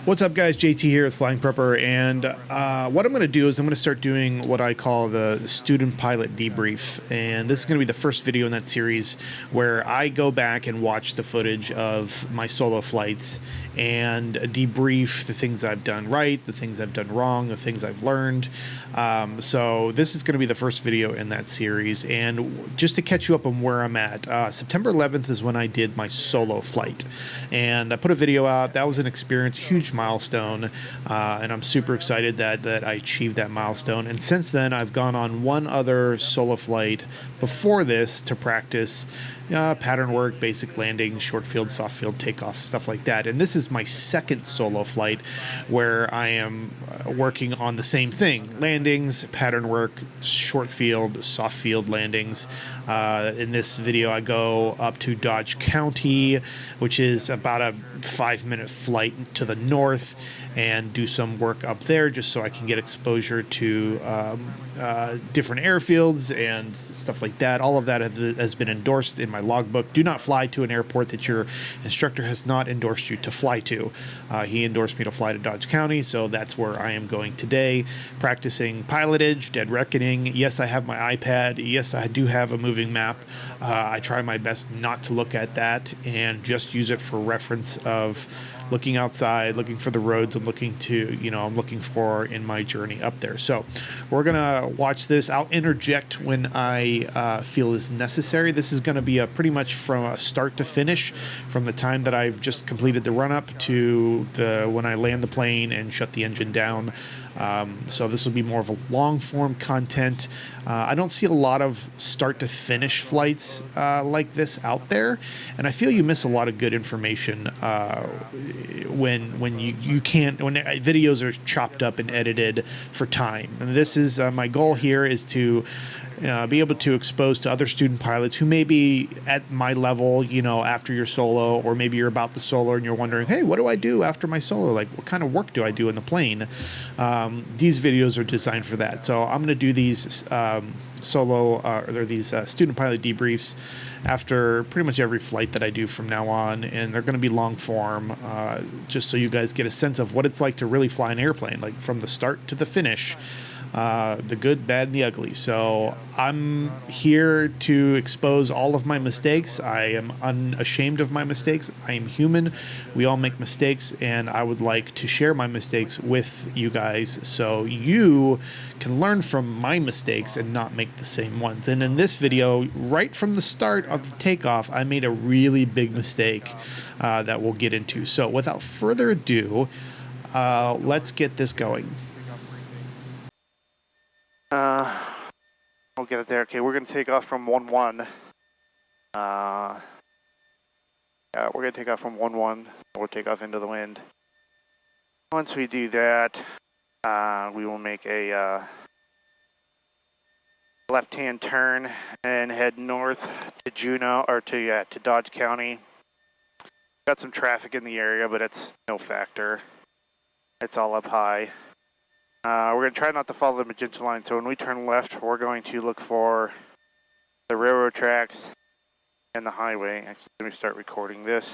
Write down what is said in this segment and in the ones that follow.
What's up, guys? JT here with Flying Prepper, and what I'm going to do is I'm going to start doing what I call the student pilot debrief, and this is going to be the first video in that series where I go back and watch the footage of my solo flights and debrief the things I've done right, the things I've done wrong, the things I've learned. So this is going to be the first video in that series, and just to catch you up on where I'm at, September 11th is when I did my solo flight, and I put a video out. That was an experience, huge milestone, and I'm super excited that I achieved that milestone. And since then, I've gone on one other solo flight before this to practice pattern work, basic landing, short field, soft field takeoffs, stuff like that. And this is my second solo flight where I am working on the same thing: landings, pattern work, short field, soft field landings. In this video, I go up to Dodge County, which is about a 5-minute flight to the north, and do some work up there just so I can get exposure to different airfields and stuff like that. All of that has been endorsed in my logbook. Do not fly to an airport that your instructor has not endorsed you to fly to. He endorsed me to fly to Dodge County, so that's where I am going today, practicing pilotage, dead reckoning. Yes, I have my iPad. Yes, I do have a moving map. I try my best not to look at that and just use it for reference of looking outside, looking for the roads I'm looking for in my journey up there. So we're gonna watch this. I'll interject when I feel is necessary. This is gonna be pretty much from a start to finish, from the time that I've just completed the run up to when I land the plane and shut the engine down. So this will be more of a long form content. I don't see a lot of start to finish flights like this out there, and I feel you miss a lot of good information when you can't, when videos are chopped up and edited for time. And this is my goal here is to be able to expose to other student pilots who may be at my level, after your solo, or maybe you're about the solo and you're wondering, hey, what do I do after my solo? Like, what kind of work do I do in the plane? These videos are designed for that. So I'm going to do these student pilot debriefs after pretty much every flight that I do from now on, and they're going to be long form, just so you guys get a sense of what it's like to really fly an airplane, like from the start to the finish. The good, bad, and the ugly. So I'm here to expose all of my mistakes. I am unashamed of my mistakes. I am human. We all make mistakes, and I would like to share my mistakes with you guys so you can learn from my mistakes and not make the same ones. And in this video, right from the start of the takeoff, I made a really big mistake that we'll get into. So without further ado, let's get this going. We'll get it there. Okay, we're going to take off from 1-1. Yeah, we're going to take off from 1-1. We'll take off into the wind. Once we do that, we will make a left-hand turn and head north to Juneau, or to Dodge County. Got some traffic in the area, but it's no factor. It's all up high. We're going to try not to follow the magenta line, so when we turn left, we're going to look for the railroad tracks and the highway. Actually, let me start recording this,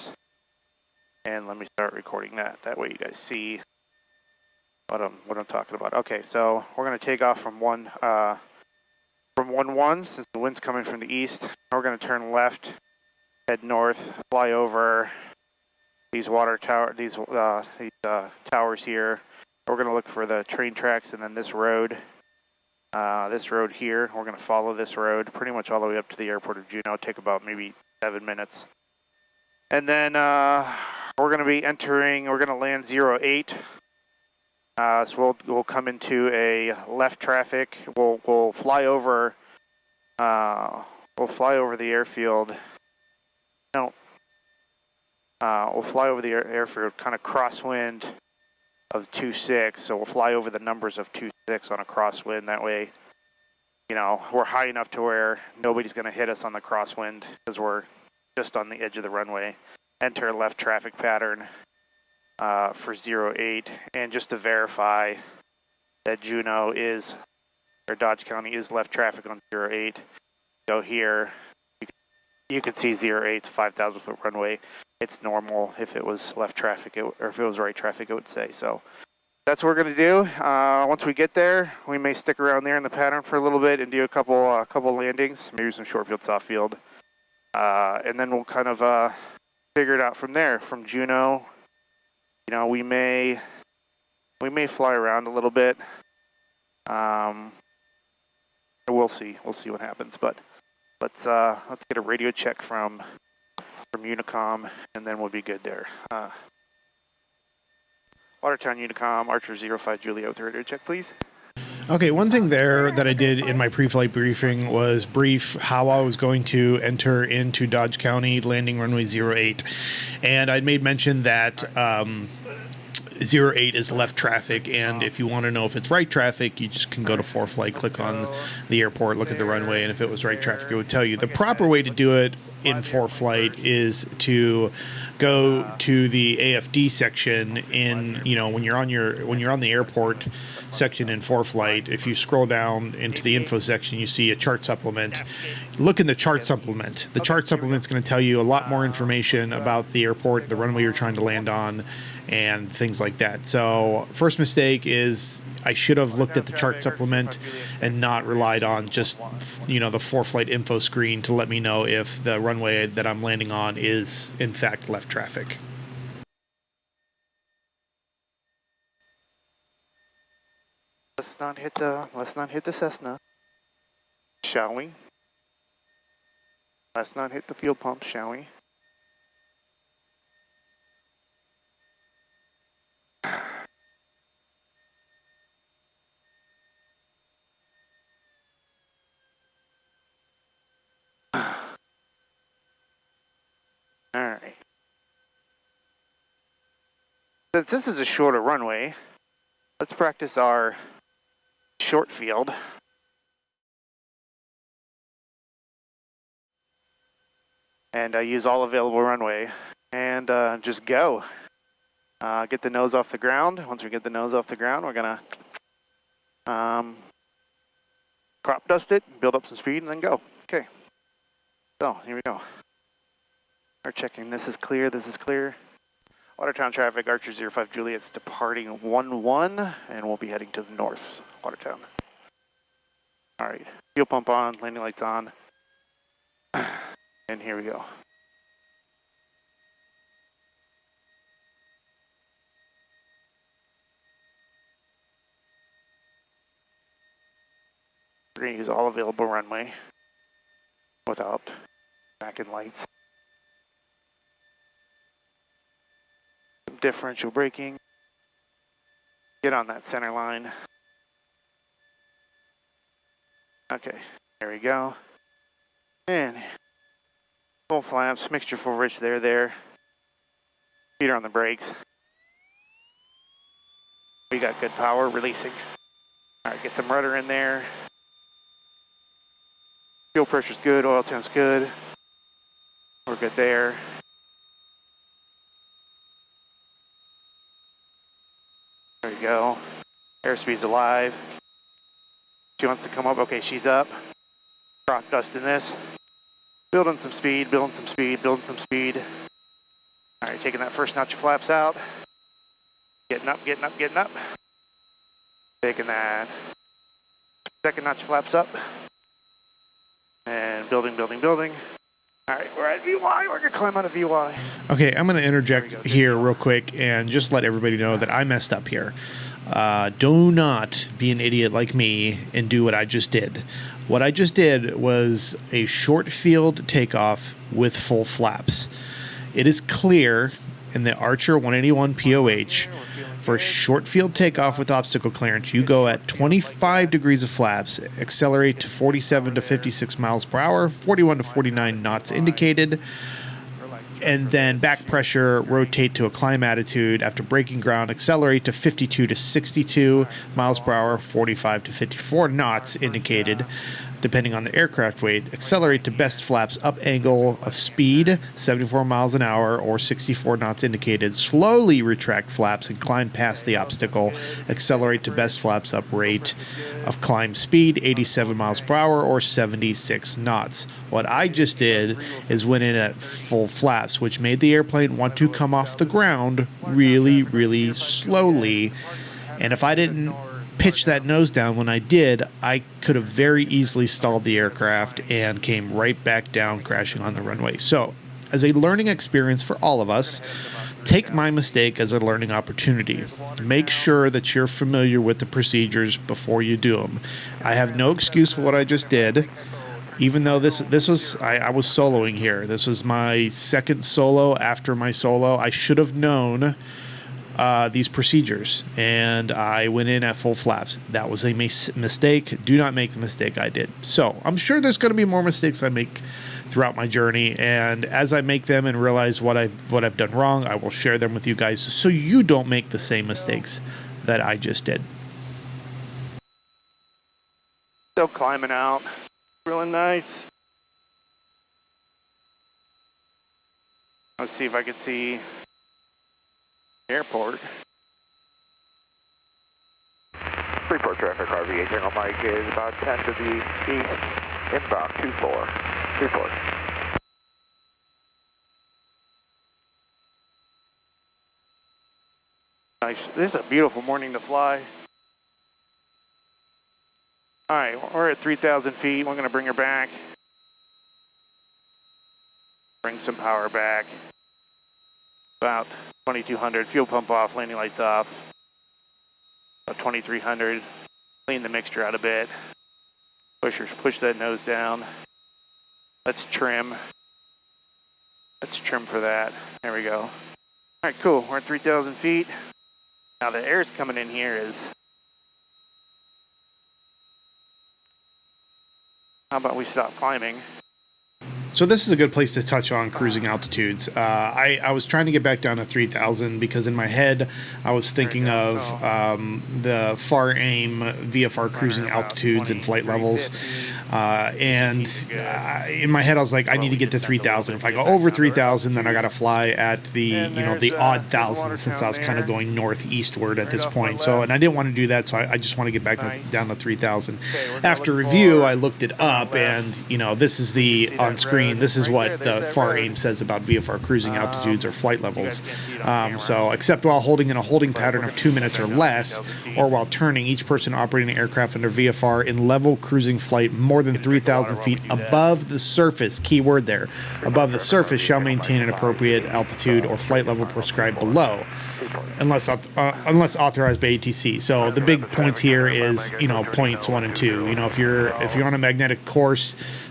and let me start recording that. That way you guys see what I'm talking about. Okay, so we're going to take off from 1-1, since the wind's coming from the east. We're going to turn left, head north, fly over these towers here. We're going to look for the train tracks, and then this road here. We're going to follow this road pretty much all the way up to the airport of Juneau. It'll take about maybe 7 minutes. And then we're going to be entering, we're going to land 08. So we'll come into a left traffic. We'll fly over the airfield. No. We'll fly over the airfield kind of crosswind of 2-6, so we'll fly over the numbers of 2-6 on a crosswind. That way, we're high enough to where nobody's going to hit us on the crosswind because we're just on the edge of the runway. Enter left traffic pattern for 08, and just to verify that Dodge County is left traffic on 08, go here. You can see 08's 5,000 foot runway. it's normal. If it was left traffic, or if it was right traffic, it would say. So that's what we're going to do. Once we get there, we may stick around there in the pattern for a little bit and do a couple landings, maybe some short field, soft field, and then we'll kind of figure it out from there. From Juneau, you know, we may fly around a little bit. We'll see what happens. But let's get a radio check from Unicom, and then we'll be good there. Watertown Unicom, Archer 05 Juliet with a radio check, please. Okay, one thing there that I did in my pre-flight briefing was brief how I was going to enter into Dodge County, landing runway 08. And I made mention that 08 is left traffic, and if you want to know if it's right traffic, you just can go to ForeFlight, click on the airport, look at the runway, and if it was right traffic, it would tell you. The proper way to do it in ForeFlight is to go to the AFD section in, you know, when you're on the airport section in ForeFlight. If you scroll down into the info section, you see a chart supplement. Look in the chart supplement. The chart supplement is going to tell you a lot more information about the airport, the runway you're trying to land on, and things like that. So first mistake is I should have looked at the chart supplement and not relied on just, you know, the ForeFlight info screen to let me know if the runway that I'm landing on is in fact left traffic. Let's not hit the Cessna, shall we? Let's not hit the fuel pump, shall we? All right. Since this is a shorter runway, let's practice our short field. And use all available runway and just go. Get the nose off the ground. Once we get the nose off the ground, we're gonna crop dust it, build up some speed, and then go. Okay. So here we go. We're checking. This is clear. This is clear. Watertown traffic, Archer 05 Juliet's departing 1-1, and we'll be heading to the north, Watertown. All right. Fuel pump on, landing lights on, and here we go. We're going to use all available runway without back end lights. Some differential braking. Get on that center line. Okay, there we go. And full flaps, mixture full rich there. Feet are on the brakes. We got good power, releasing. All right, get some rudder in there. Fuel pressure's good, oil temp's good. We're good there. There you go. Airspeed's alive. She wants to come up. Okay, she's up. Crop dust in this. Building some speed, building some speed, building some speed. All right, taking that first notch of flaps out. Getting up, getting up, getting up. Taking that second notch of flaps up. And building, building, building. All right, we're at VY. We're going to climb out of VY. Okay, I'm going to interject here real quick and just let everybody know that I messed up here. Do not be an idiot like me and do what I just did. What I just did was a short field takeoff with full flaps. It is clear in the Archer 181 POH for short field takeoff with obstacle clearance, you go at 25 degrees of flaps, accelerate to 47 to 56 miles per hour, 41 to 49 knots indicated, and then back pressure, rotate to a climb attitude. After breaking ground, accelerate to 52 to 62 miles per hour, 45 to 54 knots indicated. depending on the aircraft weight. Accelerate to best flaps up angle of speed, 74 miles an hour or 64 knots indicated. Slowly retract flaps and climb past the obstacle. Accelerate to best flaps up rate of climb speed, 87 miles per hour or 76 knots. What I just did is went in at full flaps, which made the airplane want to come off the ground really, really slowly. And if I didn't pitch that nose down when I did, I could have very easily stalled the aircraft and came right back down, crashing on the runway. So, as a learning experience for all of us, take my mistake as a learning opportunity. Make sure that you're familiar with the procedures before you do them. I have no excuse for what I just did. Even though this was I was soloing here. This was my second solo after my solo. I should have known these procedures, and I went in at full flaps. That was a mistake. Do not make the mistake I did. So I'm sure there's going to be more mistakes I make throughout my journey, and as I make them and realize what I've done wrong, I will share them with you guys so you don't make the same mistakes that I just did. Still climbing out. Really nice. Let's see if I can see airport. Report traffic, RV 8 on Mike is about 10 to the east, inbound 24. Report. Nice. This is a beautiful morning to fly. Alright, we're at 3,000 feet. We're going to bring her back. Bring some power back. About 2,200. Fuel pump off, landing lights off. About 2,300. Clean the mixture out a bit. Push that nose down. Let's trim. Let's trim for that. There we go. Alright, cool. We're at 3,000 feet. Now the air's coming in here is... How about we stop climbing? So this is a good place to touch on cruising altitudes. I was trying to get back down to 3,000 because in my head I was thinking of the FAR AIM VFR cruising altitudes and flight levels. In my head I was like, I need to get to 3,000. If I go over 3,000, then I got to fly at the the odd thousand, since I was kind of going northeastward at this point. So, and I didn't want to do that, so I just want to get back down to 3,000. After review, I looked it up, and this is the on screen. This is what the FAR AIM says about VFR cruising altitudes or flight levels. So, except while holding in a holding pattern of 2 minutes or less, or while turning, each person operating an aircraft under VFR in level cruising flight more than 3,000 feet above the surface, key word there, above the surface, shall maintain an appropriate altitude or flight level prescribed below, unless authorized by ATC. So the big points here is points 1 and 2. If you're on a magnetic course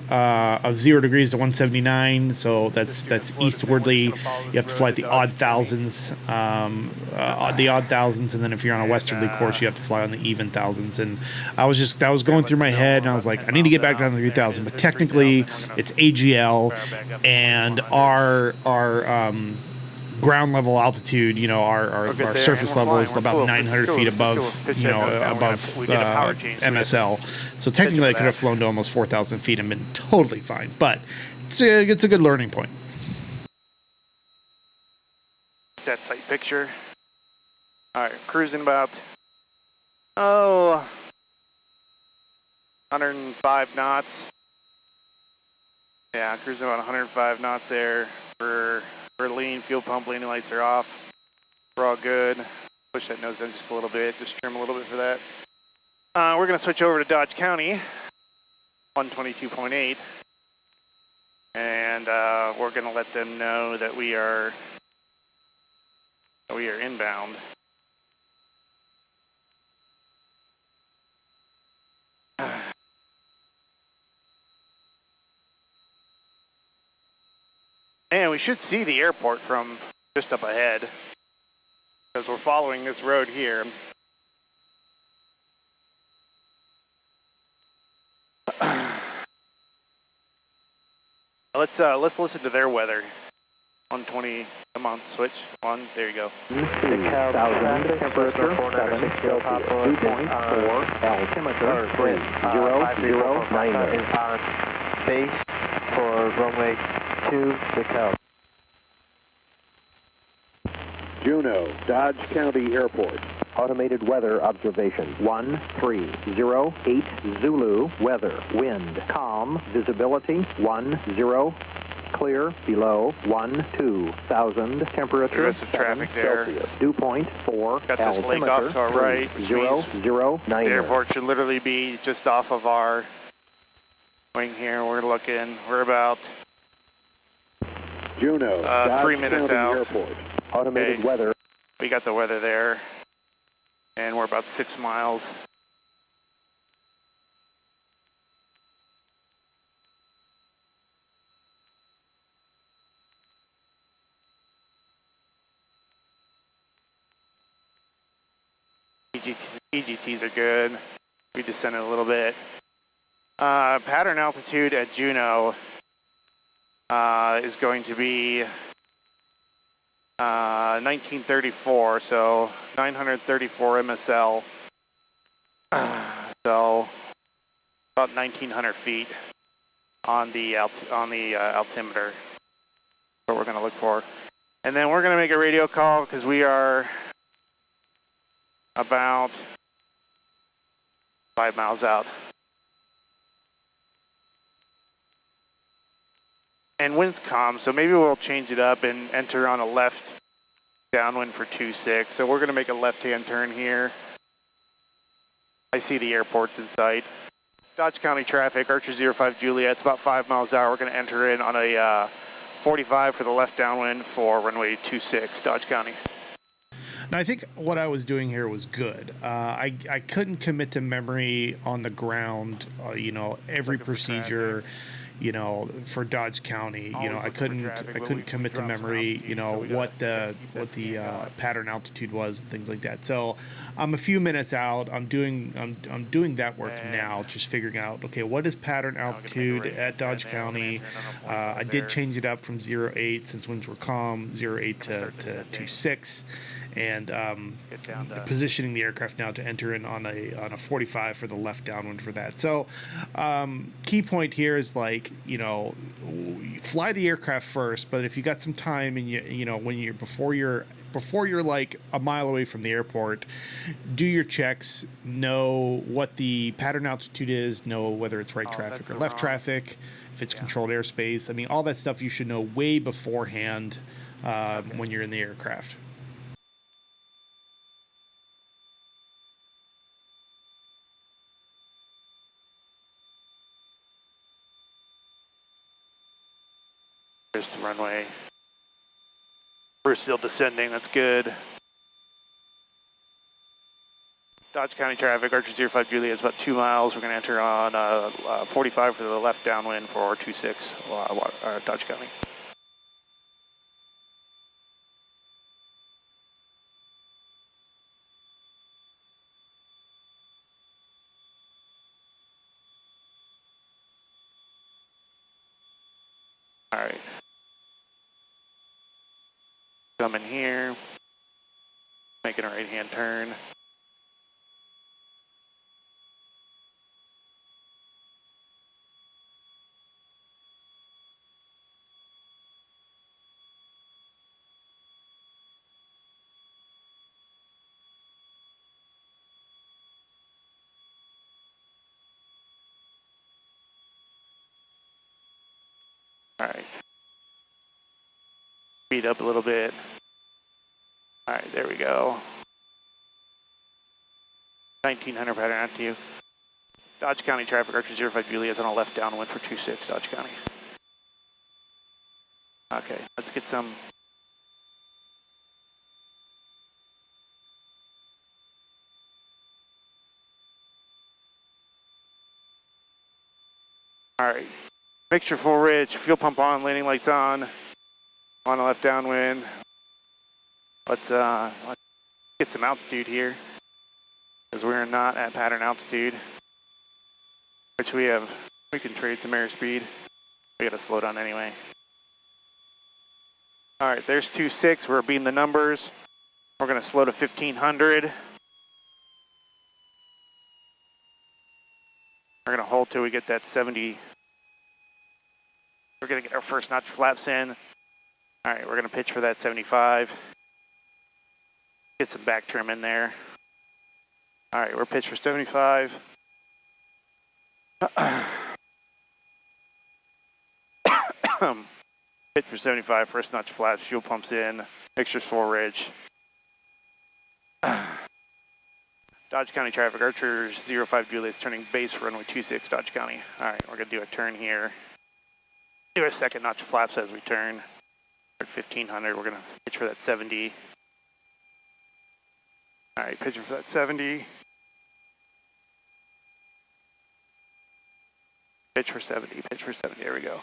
of 0 degrees to 179, so that's eastwardly. You have to fly at the odd thousands, and then if you're on a westerly course, you have to fly on the even thousands. And that was going through my head, and I was like, I need to get back down to 3,000, but technically it's AGL, and our ground level altitude, our surface level is about 900 feet above, above MSL. So technically I could have flown to almost 4,000 feet and been totally fine, but it's a good learning point. That sight picture. Alright, cruising about 105 knots. Yeah, cruising about 105 knots there. We're lean, fuel pump, landing lights are off. We're all good. Push that nose down just a little bit, just trim a little bit for that. We're going to switch over to Dodge County, 122.8. And we're going to let them know that we are inbound. And we should see the airport from just up ahead, because we're following this road here. Let's listen to their weather. 120, come on, switch. One, there you go. 2,000, temperature 7 Celsius, 2.4, altimeter 3090. Is on base for runway 2, DeKalb. Juneau, Dodge County Airport. Automated weather observation 1308 Zulu, weather, wind, calm, visibility 10, clear, below 12,000, temperature There's some 7 traffic there. Celsius, dew point 4, Got this lake altimeter off to our right, which means 009. the airport should literally be just off of our wing here. We're looking, we're about Juneau, Dodge 3 minutes County out. Airport. Automated Okay. weather. We got the weather there, and we're about 6 miles. EGTs are good. We descended a little bit. Pattern altitude at Juneau is going to be 1934, so 934 MSL. So about 1,900 feet on the altimeter. What we're going to look for, and then we're going to make a radio call because we are about 5 miles out. And wind's calm, so maybe we'll change it up and enter on a left downwind for 2-6. So we're going to make a left-hand turn here. I see the airport's in sight. Dodge County traffic, Archer 05 Juliet, it's about 5 miles an hour. We're going to enter in on a 45 for the left downwind for runway 26, Dodge County. Now, I think what I was doing here was good. I couldn't commit to memory on the ground, every procedure, for Dodge County. I couldn't commit to memory, what the pattern altitude was and things like that. So I'm a few minutes out. I'm doing that work now, just figuring out, okay, what is pattern altitude at Dodge County? I did change it up from 08 since winds were calm, 08 to 26. And positioning the aircraft now to enter in on a 45 for the left downwind for that. So key point here is fly the aircraft first, but if you got some time and before you're like a mile away from the airport, do your checks, know what the pattern altitude is, know whether it's right traffic or left traffic, if it's controlled airspace. I mean, all that stuff you should know way beforehand when you're in the aircraft. There's the runway. We're still descending, that's good. Dodge County traffic, Archer 05 Juliet, it's about 2 miles. We're going to enter on 45 for the left downwind for 26, Dodge County. All right. Coming here, making a right-hand turn. All right. Speed up a little bit. All right, there we go. 1900 pattern altitude. Dodge County traffic, Archer 05 Juliet is on a left downwind for 26, Dodge County. Okay, let's get some. All right, mixture full rich, fuel pump on, landing lights on a left downwind. Let's get some altitude here, because we're not at pattern altitude, which we can trade some airspeed. We gotta slow down anyway. All right, there's 26. We're beating the numbers. We're going to slow to 1500. We're going to hold till we get that 70. We're going to get our first notch flaps in. All right, we're going to pitch for that 75. Get some back trim in there. All right, we're pitched for 75. Pitch for 75, first notch flaps, fuel pumps in, mixtures full ridge. Dodge County traffic, Archer 05 Juliet's turning base for runway 26, Dodge County. All right, we're gonna do a turn here. Do a second notch flaps as we turn. At 1500, we're gonna pitch for that 70. All right, pitching for that 70. Pitch for 70, pitch for 70, there we go.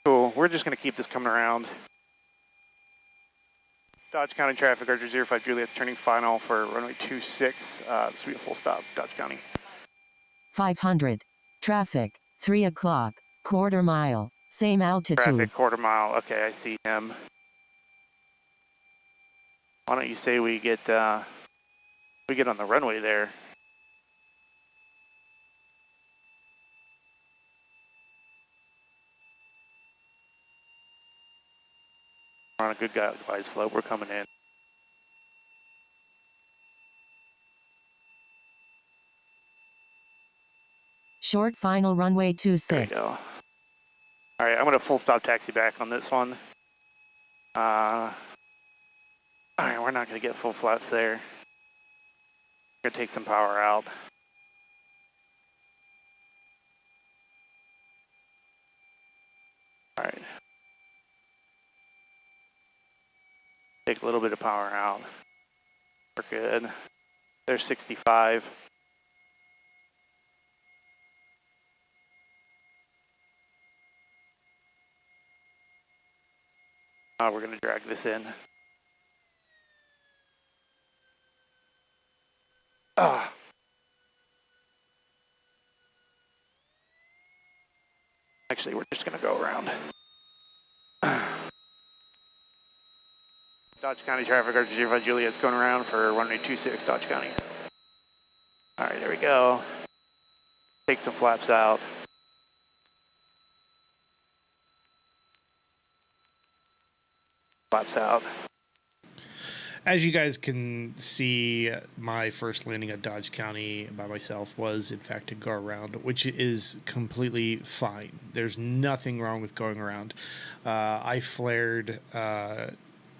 Cool, we're just gonna keep this coming around. Dodge County traffic, Archer 05 Juliet's turning final for runway 26, sweet full stop, Dodge County. 500. Traffic, 3 o'clock, quarter mile, same altitude. Traffic, quarter mile, okay, I see him. Why don't you say we get on the runway there? We're on a good glide slope, we're coming in. Short final runway There we 26. go. All right, I'm gonna full stop taxi back on this one. All right, we're not gonna get full flaps there. We're gonna take some power out. All right. Take a little bit of power out. We're good. There's 65. We're going to drag this in. Actually, we're just going to go around. Dodge County traffic, Archer 05 Juliet's going around for runway 26, Dodge County. All right, there we go. Take some flaps out. Flaps out. As you guys can see, my first landing at Dodge County by myself was, in fact, a go around, which is completely fine. There's nothing wrong with going around. I flared.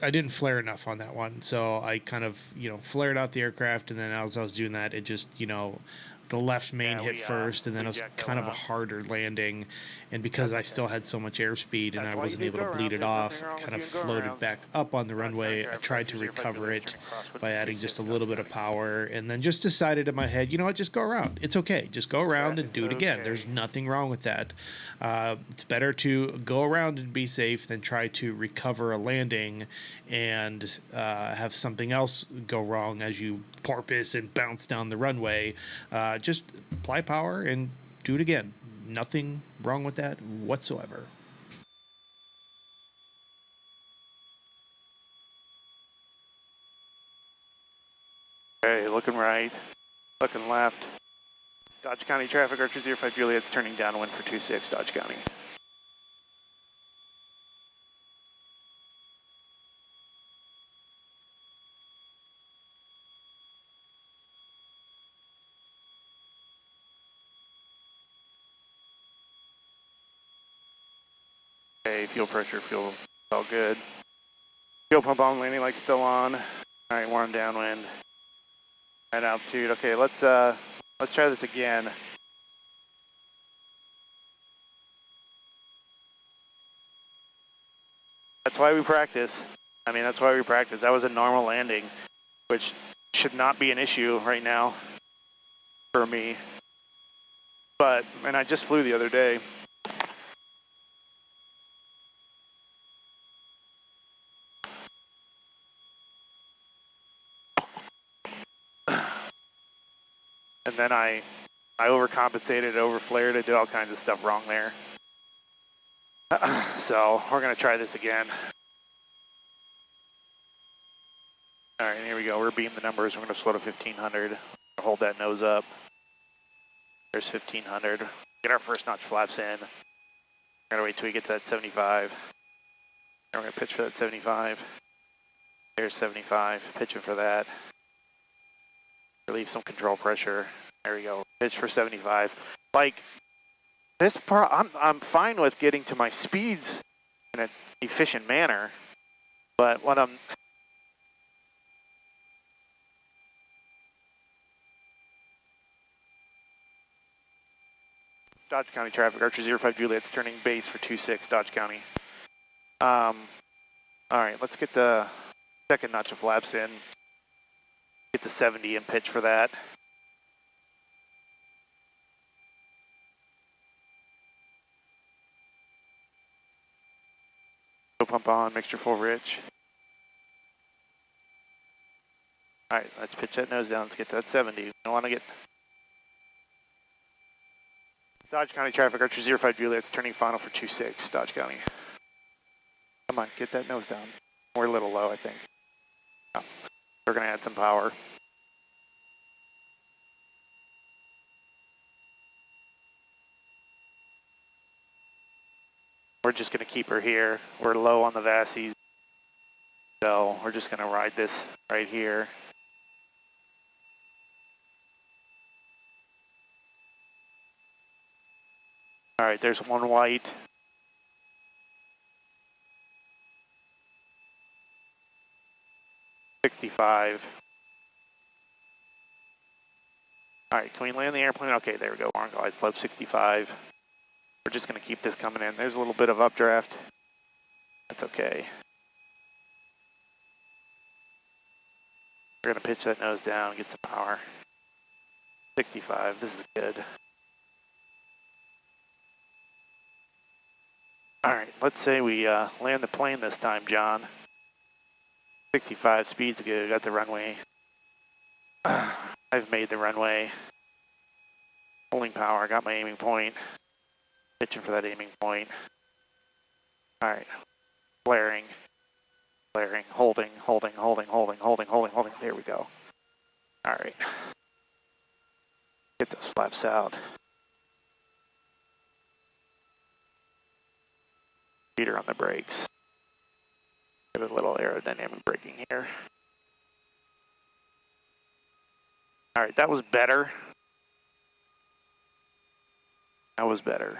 I didn't flare enough on that one, so I kind of, flared out the aircraft, and then as I was doing that, it just, the left main hit first, and then it was kind of a harder landing, and because I still had so much airspeed and I wasn't able to bleed it off, kind of floated back up on the runway. I tried to recover it by adding just a little bit of power, and then just decided in my head, you know what, just go around. It's okay. Just go around and do it again. There's nothing wrong with that. It's better to go around and be safe than try to recover a landing and have something else go wrong as you porpoise and bounce down the runway. Just apply power and do it again. Nothing wrong with that whatsoever. Okay, looking right, looking left. Dodge County traffic, Archer 05 Juliet's turning downwind for 26, Dodge County. Okay, fuel pressure, fuel all good. Fuel pump on, landing lights still on. All right, we're on downwind. Right altitude. Okay, let's try this again. That's why we practice. That's why we practice. That was a normal landing, which should not be an issue right now for me. And I just flew the other day. And then I overcompensated, overflared, I did all kinds of stuff wrong there. So we're going to try this again. All right, here we go. We're beaming the numbers. We're going to slow to 1500. Hold that nose up. There's 1500. Get our first notch flaps in. We're going to wait till we get to that 75. Then we're going to pitch for that 75. There's 75. Pitching for that. Relieve some control pressure. There we go. Pitch for 75. Like, this part, I'm fine with getting to my speeds in an efficient manner, but what I'm Dodge County traffic, Archer 05 Juliet's turning base for 26, Dodge County. All right, let's get the second notch of flaps in. Get to 70 and pitch for that. Pump on, mixture full rich. All right, let's pitch that nose down. Let's get to that 70. I want to get Dodge County traffic, Archer 05 Juliet's turning final for 26, Dodge County. Come on, get that nose down. We're a little low, I think. Oh, we're going to add some power. We're just going to keep her here. We're low on the Vassies, so we're just going to ride this right here. All right, there's one white. $65. All right, can we land the airplane? Okay, there we go. Orange glide slope 65. We're just going to keep this coming in. There's a little bit of updraft. That's okay. We're going to pitch that nose down, get some power. 65, this is good. All right, let's say we land the plane this time, John. 65, speed's good, got the runway. I've made the runway. Holding power, got my aiming point. Pitching for that aiming point. All right, flaring, holding. There we go. All right. Get those flaps out. Feeder on the brakes. Give it a little aerodynamic braking here. All right, that was better. That was better.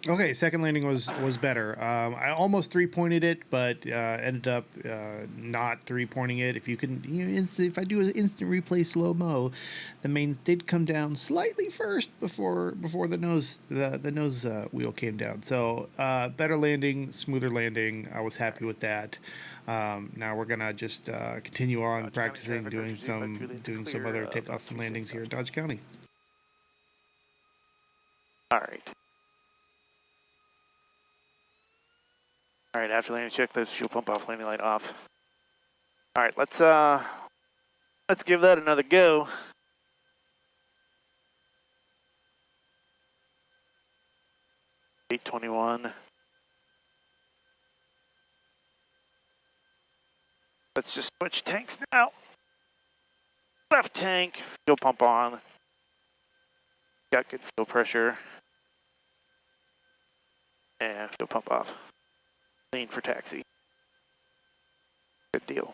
Okay, second landing was better. I almost 3-pointed it, but ended up not 3-pointing it. If you can, if I do an instant replay slow mo, the mains did come down slightly first before the nose wheel came down. So better landing, smoother landing. I was happy with that. Now we're gonna just continue on practicing, doing some other takeoffs and landings here in Dodge County. All right. All right, after landing, check those fuel pump off, landing light off. All right, let's give that another go. $821. Let's just switch tanks now. Left tank, fuel pump on. Got good fuel pressure. And fuel pump off. Lean for taxi. Good deal.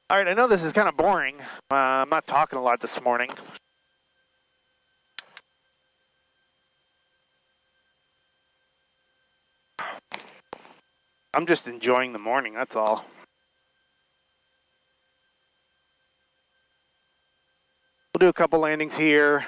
All right, I know this is kind of boring. I'm not talking a lot this morning. I'm just enjoying the morning, that's all. We'll do a couple landings here.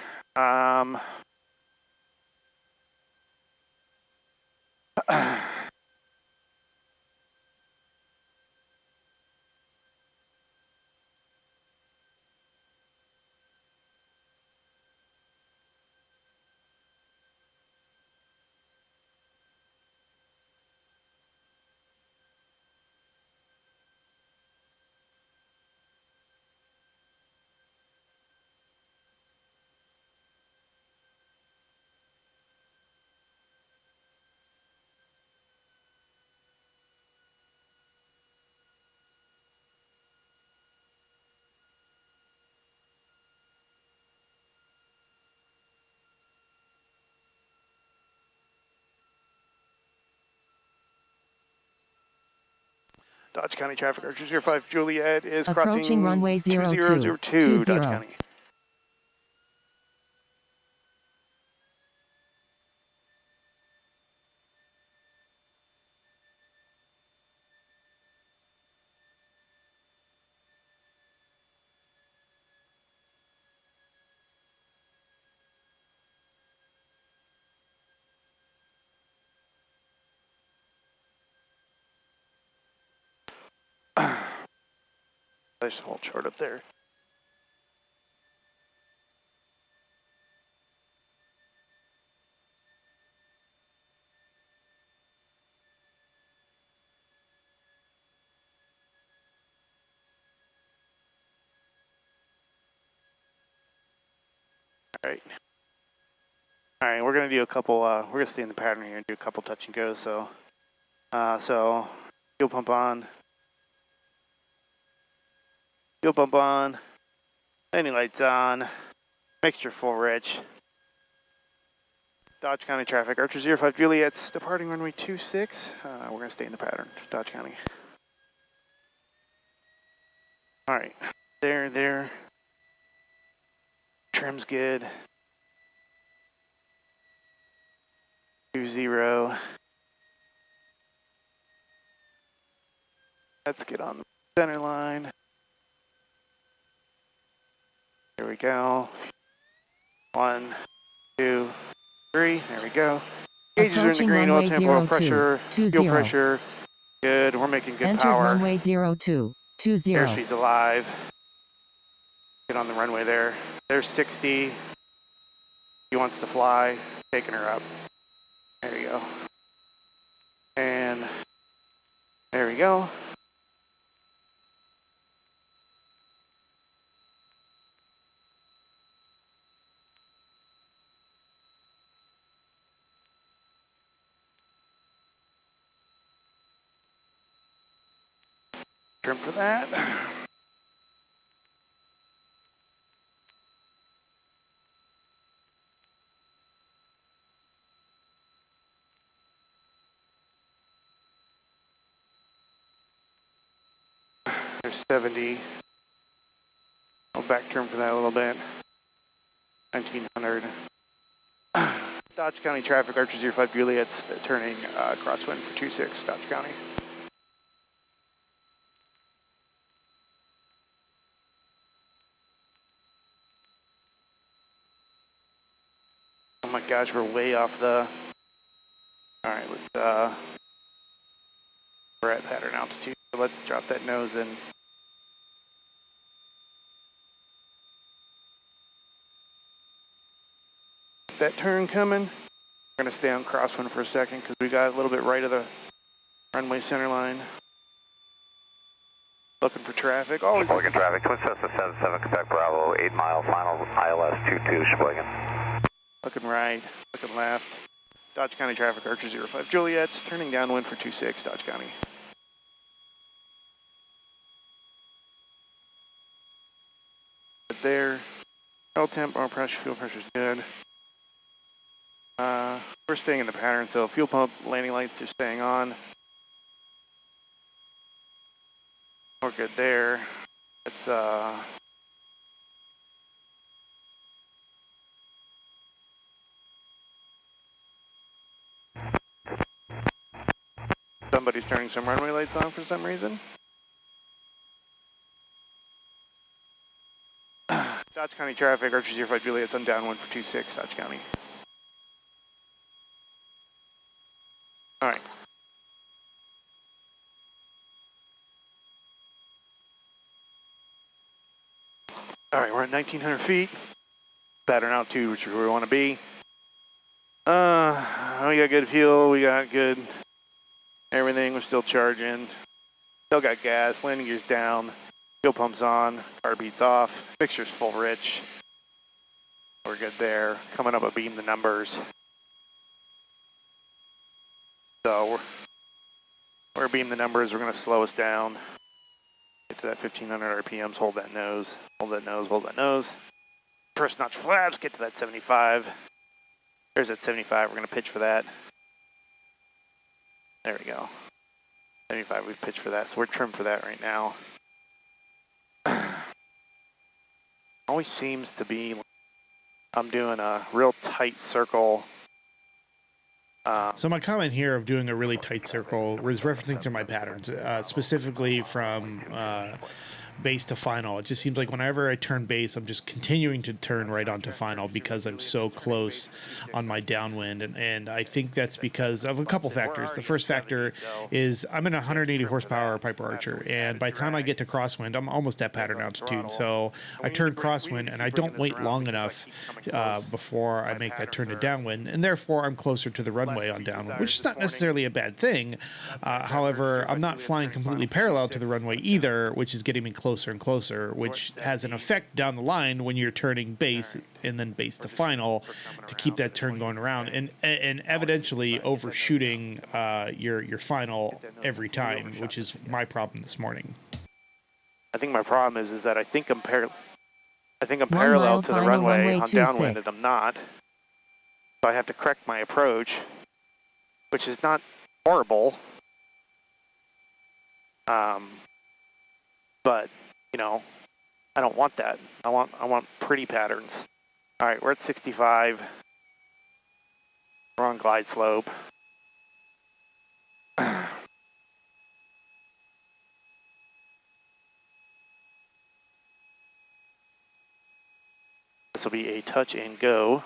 Dodge County traffic, Archer 05 Juliet is Approaching crossing runway 02, 2002, Dodge County. There's a whole chart up there. All right, we're gonna do a couple. We're gonna stay in the pattern here and do a couple touch and goes. So fuel pump on, landing lights on, mixture full rich. Dodge County traffic, Archer 05 Juliet's departing runway 26. We're gonna stay in the pattern, Dodge County. All right, there. Trim's good. 20. Let's get on the center line. There we go. 1, 2, 3. There we go. Gauges are in the green. Oil temp, oil pressure, fuel pressure. Good. We're making good Entered power. runway 02, 20. Airspeed's alive. Get on the runway there. There's 60. She wants to fly. Taking her up. There you go. And there we go. Trim for that. There's 70. I'll back trim for that a little bit. 1900. Dodge County traffic, Archer 05 Juliet's turning crosswind for 26, Dodge County. Oh my gosh, we're way off the... Alright, let's, we're at pattern altitude, so let's drop that nose in. That turn coming. We're gonna stay on crosswind for a second because we got a little bit right of the runway center line. Looking for traffic. Always Sheboygan traffic, Twin Cessna 77, Quebec Bravo, 8 mile, final ILS 22, Sheboygan. looking right, looking left. Dodge County traffic, Archer 05 Juliet's turning downwind for 26, Dodge County. There, oil temp, oil pressure, fuel pressure is good. We're staying in the pattern, so fuel pump, landing lights are staying on. We're good there. It's somebody's turning some runway lights on for some reason. Dodge County traffic, Archer 05 Juliet's on downwind for 26, Dodge County. All right. All right, we're at 1,900 feet. Pattern altitude, which is where we want to be. We got good fuel, we got good everything. We're still charging. Still got gas. Landing gear's down. Fuel pump's on. Car beats off. Mixture's full rich. We're good there. Coming up a beam the numbers. So we're beam the numbers. We're going to slow us down. Get to that 1,500 RPMs. Hold that nose. Hold that nose. Hold that nose. First notch flaps. Get to that 75. There's that 75. We're going to pitch for that. There we go. 75, we've pitched for that, so we're trimmed for that right now. Always seems to be, I'm doing a real tight circle. So my comment here of doing a really tight circle was referencing to my patterns, specifically from base to final. It just seems like whenever I turn base, I'm just continuing to turn right onto final because I'm so close on my downwind. And I think that's because of a couple factors. The first factor is I'm in a 180 horsepower Piper Archer, and by the time I get to crosswind, I'm almost at pattern altitude. So I turn crosswind, and I don't wait long enough before I make that turn to downwind, and therefore I'm closer to the runway on downwind, which is not necessarily a bad thing. However, I'm not flying completely parallel to the runway either, which is getting me closer and closer, which has an effect down the line when you're turning base and then base to final to keep that turn going around, and evidentially overshooting your final every time, which is my problem this morning. I think my problem is that I think I'm parallel mile to the final, runway on 26. downwind, and I'm not. So I have to correct my approach, which is not horrible. But you know, I don't want that. I want pretty patterns. All right, we're at 65. We're on glide slope. This will be a touch and go.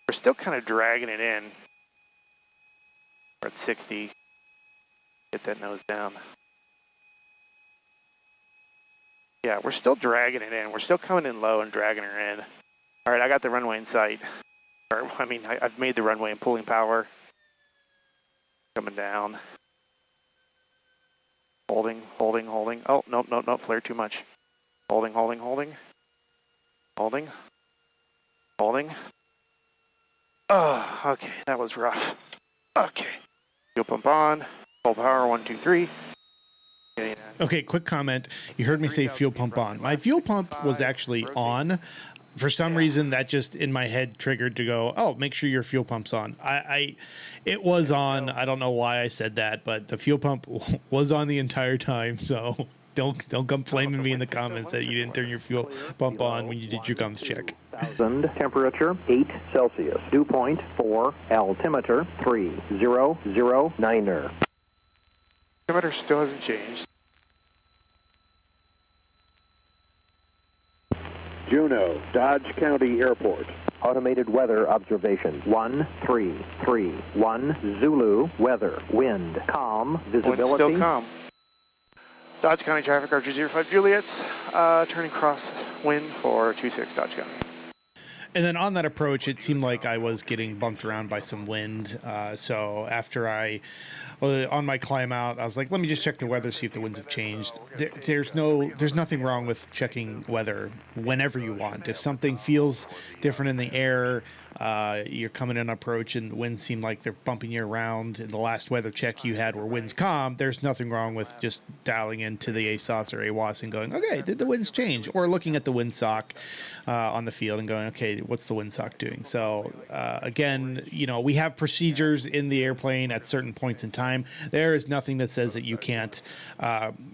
We're still kind of dragging it in. We're at 60. Get that nose down. Yeah, we're still dragging it in. We're still coming in low and dragging her in. All right, I got the runway in sight. Or, I mean, I've made the runway and pulling power. Coming down. Holding, holding, holding. Oh, no, no, no, flare too much. Holding, holding, holding. Holding. Holding. Oh, okay, that was rough. Okay. Fuel pump on. Full power, 1, 2, 3. Okay, quick comment. You heard me say fuel pump on. My fuel pump was actually on. For some reason, that just in my head triggered to go, oh, make sure your fuel pump's on. It was on. I don't know why I said that, but the fuel pump was on the entire time. So don't come flaming me in the comments that you didn't turn your fuel pump on when you did your guns check. Temperature 8 Celsius. Dew point 4. Altimeter 3009er. Altimeter still hasn't changed. Juneau, Dodge County Airport. Automated weather observation 1331 Zulu. Weather. Wind calm. Visibility. Wind still calm. Dodge County traffic, Archer 05 Juliet's, turning cross wind for 26 Dodge County. And then on that approach, it seemed like I was getting bumped around by some wind. So after on my climb out, I was like, let me just check the weather, see if the winds have changed. There's nothing wrong with checking weather whenever you want. If something feels different in the air, you're coming in approach and the winds seem like they're bumping you around, and the last weather check you had were winds calm, there's nothing wrong with just dialing into the ASOS or AWOS and going, okay, did the winds change? Or looking at the windsock on the field and going, okay, what's the windsock doing? So again, you know, we have procedures in the airplane at certain points in time. There is nothing that says that you can't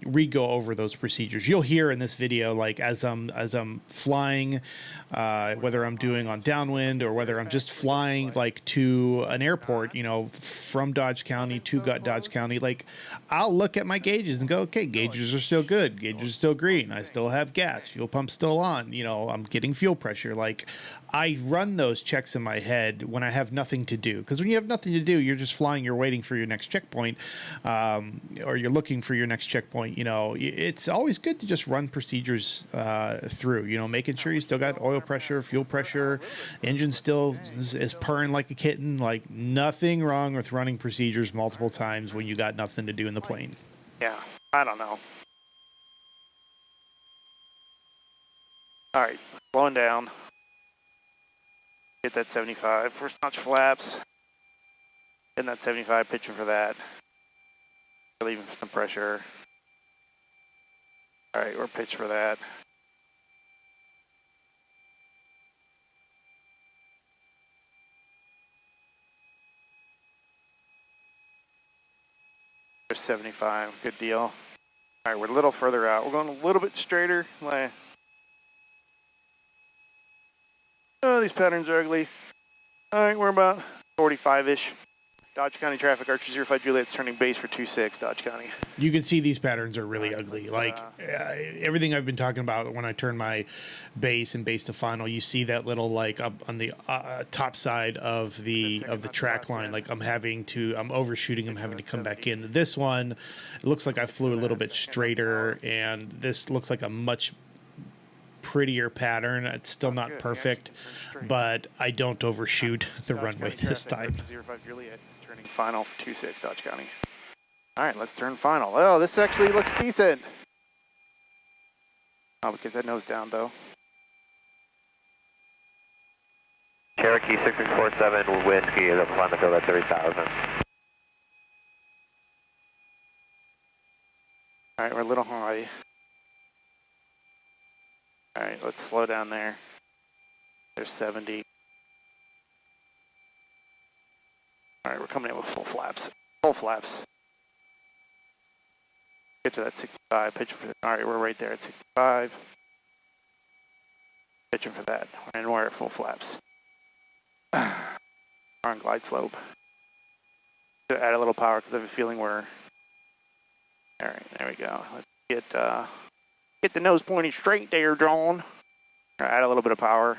re-go over those procedures. You'll hear in this video, like as I'm flying, whether I'm doing on downwind or whether I'm just flying like to an airport, you know, from Dodge County to Dodge County, like I'll look at my gauges and go, okay, gauges are still good, gauges are still green, I still have gas, fuel pump's still on, you know, I'm getting fuel pressure. Like I run those checks in my head when I have nothing to do, because when you have nothing to do, you're just flying, you're waiting for your next checkpoint, or you're looking for your next checkpoint. You know, it's always good to just run procedures through, you know, making sure you still got oil pressure, fuel pressure, engine still is purring like a kitten. Like nothing wrong with running procedures multiple times when you got nothing to do in the plane. Yeah, I don't know. All right, slowing down. Get that 75. First notch flaps. Getting that 75, pitching for that. Relieving some pressure. All right, we're pitched for that. 75, good deal. All right, we're a little further out. We're going a little bit straighter. Oh, these patterns are ugly. All right, we're about 45-ish. Dodge County traffic, Archer 05 Juliet's turning base for 26, Dodge County. You can see these patterns are really ugly. Like everything I've been talking about when I turn my base and base to final, you see that little like up on the top side of the track line. Like I'm overshooting. I'm having to come back in. This one, it looks like I flew a little bit straighter, and this looks like a much prettier pattern. It's still not perfect, but I don't overshoot the runway this time. 05 Juliet is turning final for 26, Dodge County. All right, let's turn final. Oh, this actually looks decent. Oh, we get that nose down though. Cherokee 6647 Whiskey is up on the field at 30,000. All right, we're a little high. All right, let's slow down there. There's 70. All right, we're coming in with full flaps. Full flaps. Get to that 65, pitching for that. All right, we're right there at 65. Pitching for that, and we're at full flaps. We're on glide slope. To add a little power because I have a feeling we're. All right, there we go. Let's get the nose pointing straight there, drone. All right, add a little bit of power.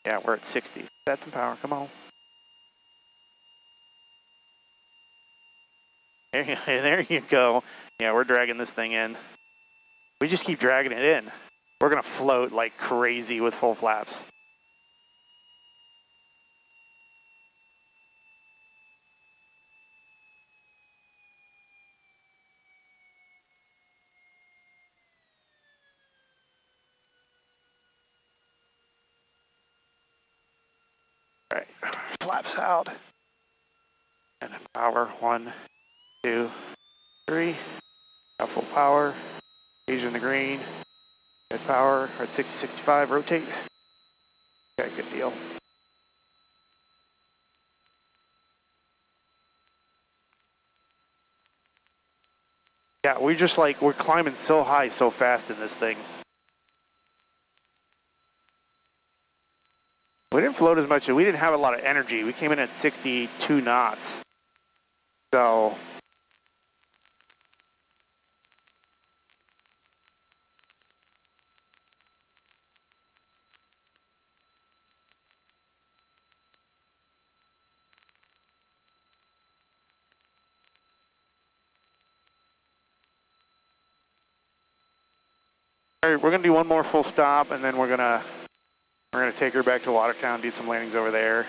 Yeah, we're at 60. Add some power, come on. There you go. Yeah, we're dragging this thing in. We just keep dragging it in. We're gonna float like crazy with full flaps. All right, flaps out. And power, 1, 2, 3. Got full power. Gauge in the green. Good power. We're at 60, 65. Rotate. Okay, good deal. Yeah, we're climbing so high so fast in this thing. We didn't float as much. We didn't have a lot of energy. We came in at 62 knots. So. All right, we're gonna do one more full stop, and then we're gonna take her back to Watertown, do some landings over there.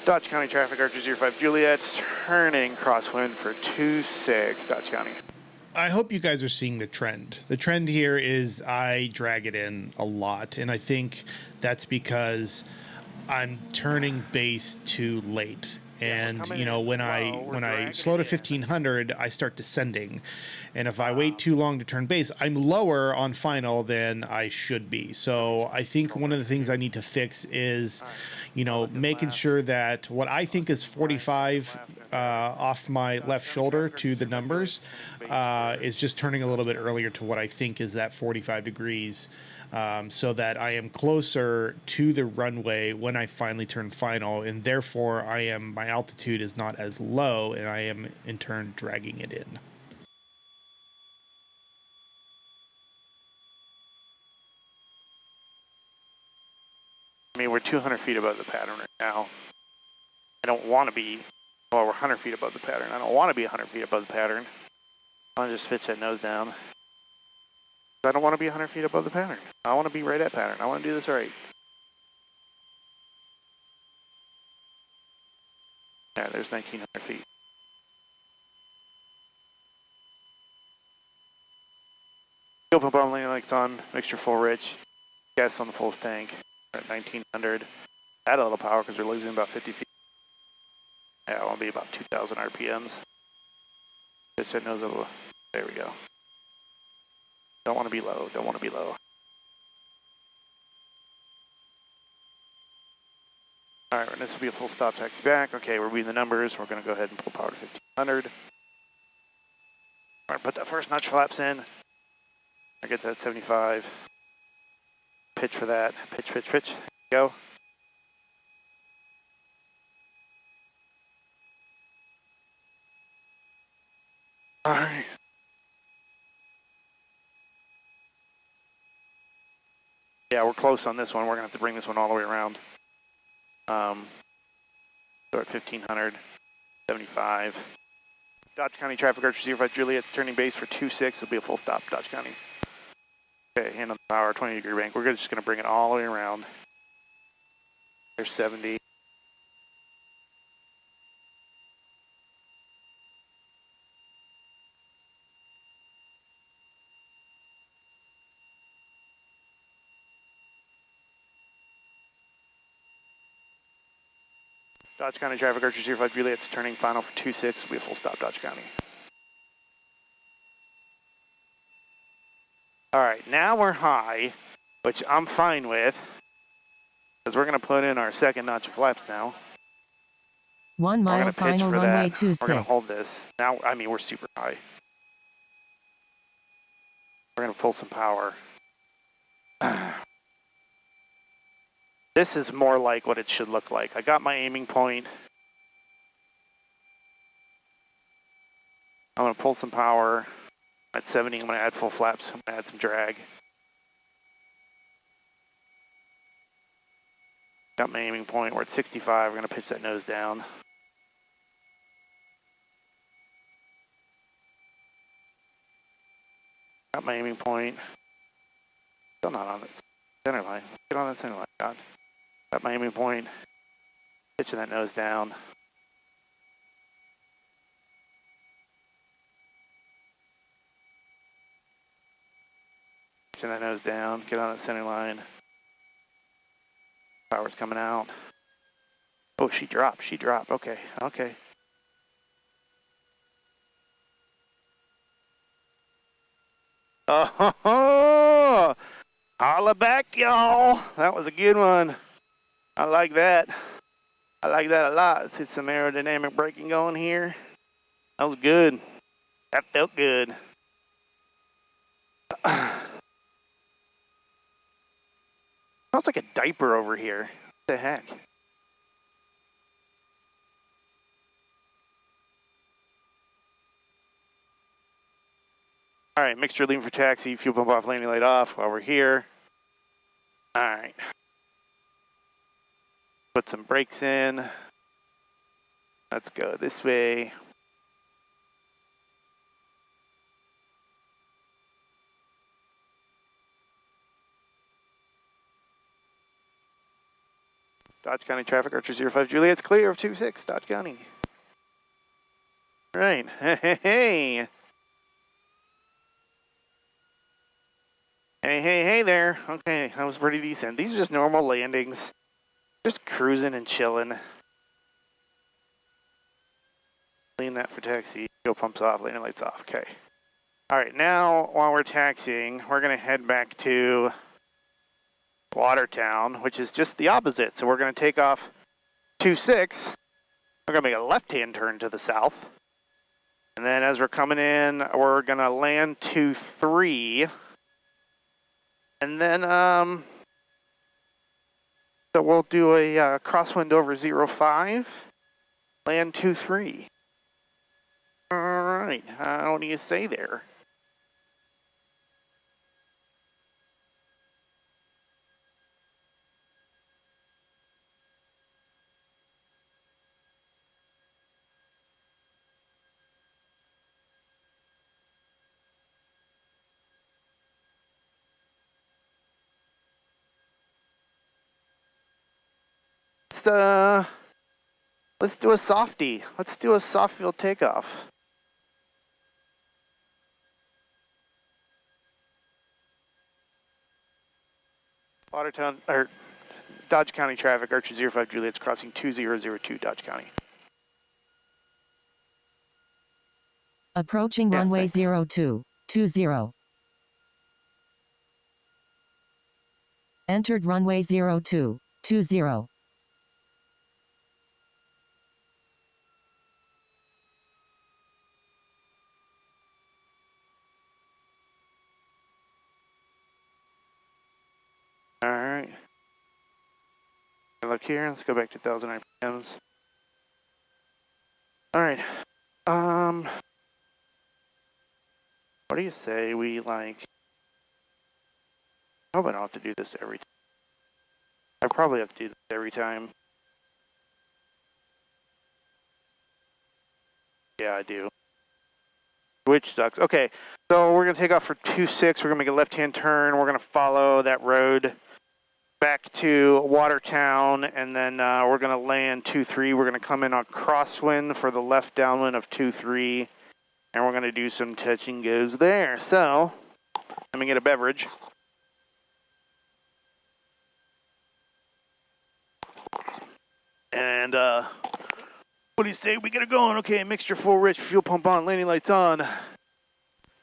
Dodge County traffic, Archer 05 Juliet, turning crosswind for 26, Dodge County. I hope you guys are seeing the trend. The trend here is I drag it in a lot, and I think that's because I'm turning base too late. And you know, when I slow to 1500, I start descending, and if I wait too long to turn base, I'm lower on final than I should be. So I think one of the things I need to fix is, you know, making sure that what I think is 45 off my left shoulder to the numbers is just turning a little bit earlier to what I think is that 45 degrees. So that I am closer to the runway when I finally turn final, and therefore my altitude is not as low, and I am in turn dragging it in. I mean, we're 200 feet above the pattern right now. I don't want to be, well, we're 100 feet above the pattern. I don't want to be 100 feet above the pattern. I want to just pitch that nose down. I don't want to be 100 feet above the pattern. I want to be right at pattern. I want to do this right. Yeah, there's 1900 feet. Fuel pump on, landing lights on, mixture full rich, gas on the full tank. We're at 1900. Add a little power because we're losing about 50 feet. Yeah, I want to be about 2000 RPMs. Pitch that nose over. There we go. Don't want to be low. Don't want to be low. All right, this will be a full stop taxi back. Okay, we're reading the numbers. We're going to go ahead and pull power to 1500. All right, put that first notch flaps in. I get that 75. Pitch for that. Pitch, pitch, pitch. Go. All right. Yeah, we're close on this one. We're going to have to bring this one all the way around. So at 1500, 75. Dodge County traffic, Archer 05 Juliet's turning base for 26. It'll be a full stop, Dodge County. Okay, hand on the power, 20-degree bank. We're just going to bring it all the way around. There's 70. Dodge County traffic, Archer 05 Juliet's turning final for 26. It'll be a full stop, Dodge County. All right, now we're high, which I'm fine with, because we're going to put in our second notch of flaps now. 1 mile final runway 26. We're going to hold this. Now, I mean, we're super high. We're going to pull some power. This is more like what it should look like. I got my aiming point. I'm going to pull some power. At 70, I'm going to add full flaps. I'm going to add some drag. Got my aiming point. We're at 65. We're going to pitch that nose down. Got my aiming point. Still not on the center line. Get on that center line, God. Got my aiming point. Pitching that nose down. Pitching that nose down. Get on that center line. Power's coming out. Oh, she dropped. She dropped. Okay. Okay. Oh, holla back, y'all. That was a good one. I like that. I like that a lot. Let's get some aerodynamic braking going here. That was good. That felt good. Smells like a diaper over here. What the heck? All right, mixture leaving for taxi, fuel pump off, landing light off while we're here. All right. Put some brakes in. Let's go this way. Dodge County traffic, Archer 05 Juliet's clear of 26, Dodge County. All right, hey. Hey there. Okay, that was pretty decent. These are just normal landings. Just cruising and chilling. Lean that for taxi. Fuel pumps off, landing lights off. Okay. All right, now while we're taxiing, we're going to head back to Watertown, which is just the opposite. So we're going to take off 26. We're going to make a left-hand turn to the south. And then as we're coming in, we're going to land 23. And then, so we'll do a crosswind over 05, land 23. All right, what do you say there? Let's do a softie. Let's do a soft field takeoff. Watertown, or Dodge County traffic, Archer 05 Juliet's crossing 2002 Dodge County. Approaching runway 02, 20. Entered runway 02, 20. look here. Let's go back to 1,000 RPMs. All right. What do you say we like? I hope I don't have to do this every time. I probably have to do this every time. Yeah, I do. Which sucks. Okay, so we're going to take off for 26. We're going to make a left-hand turn. We're going to follow that road back to Watertown, and then we're going to land 2-3. We're going to come in on crosswind for the left downwind of 2-3, and we're going to do some touch and goes there. So, let me get a beverage. And, what do you say? We get it going. Okay, mixture full rich, fuel pump on, landing lights on.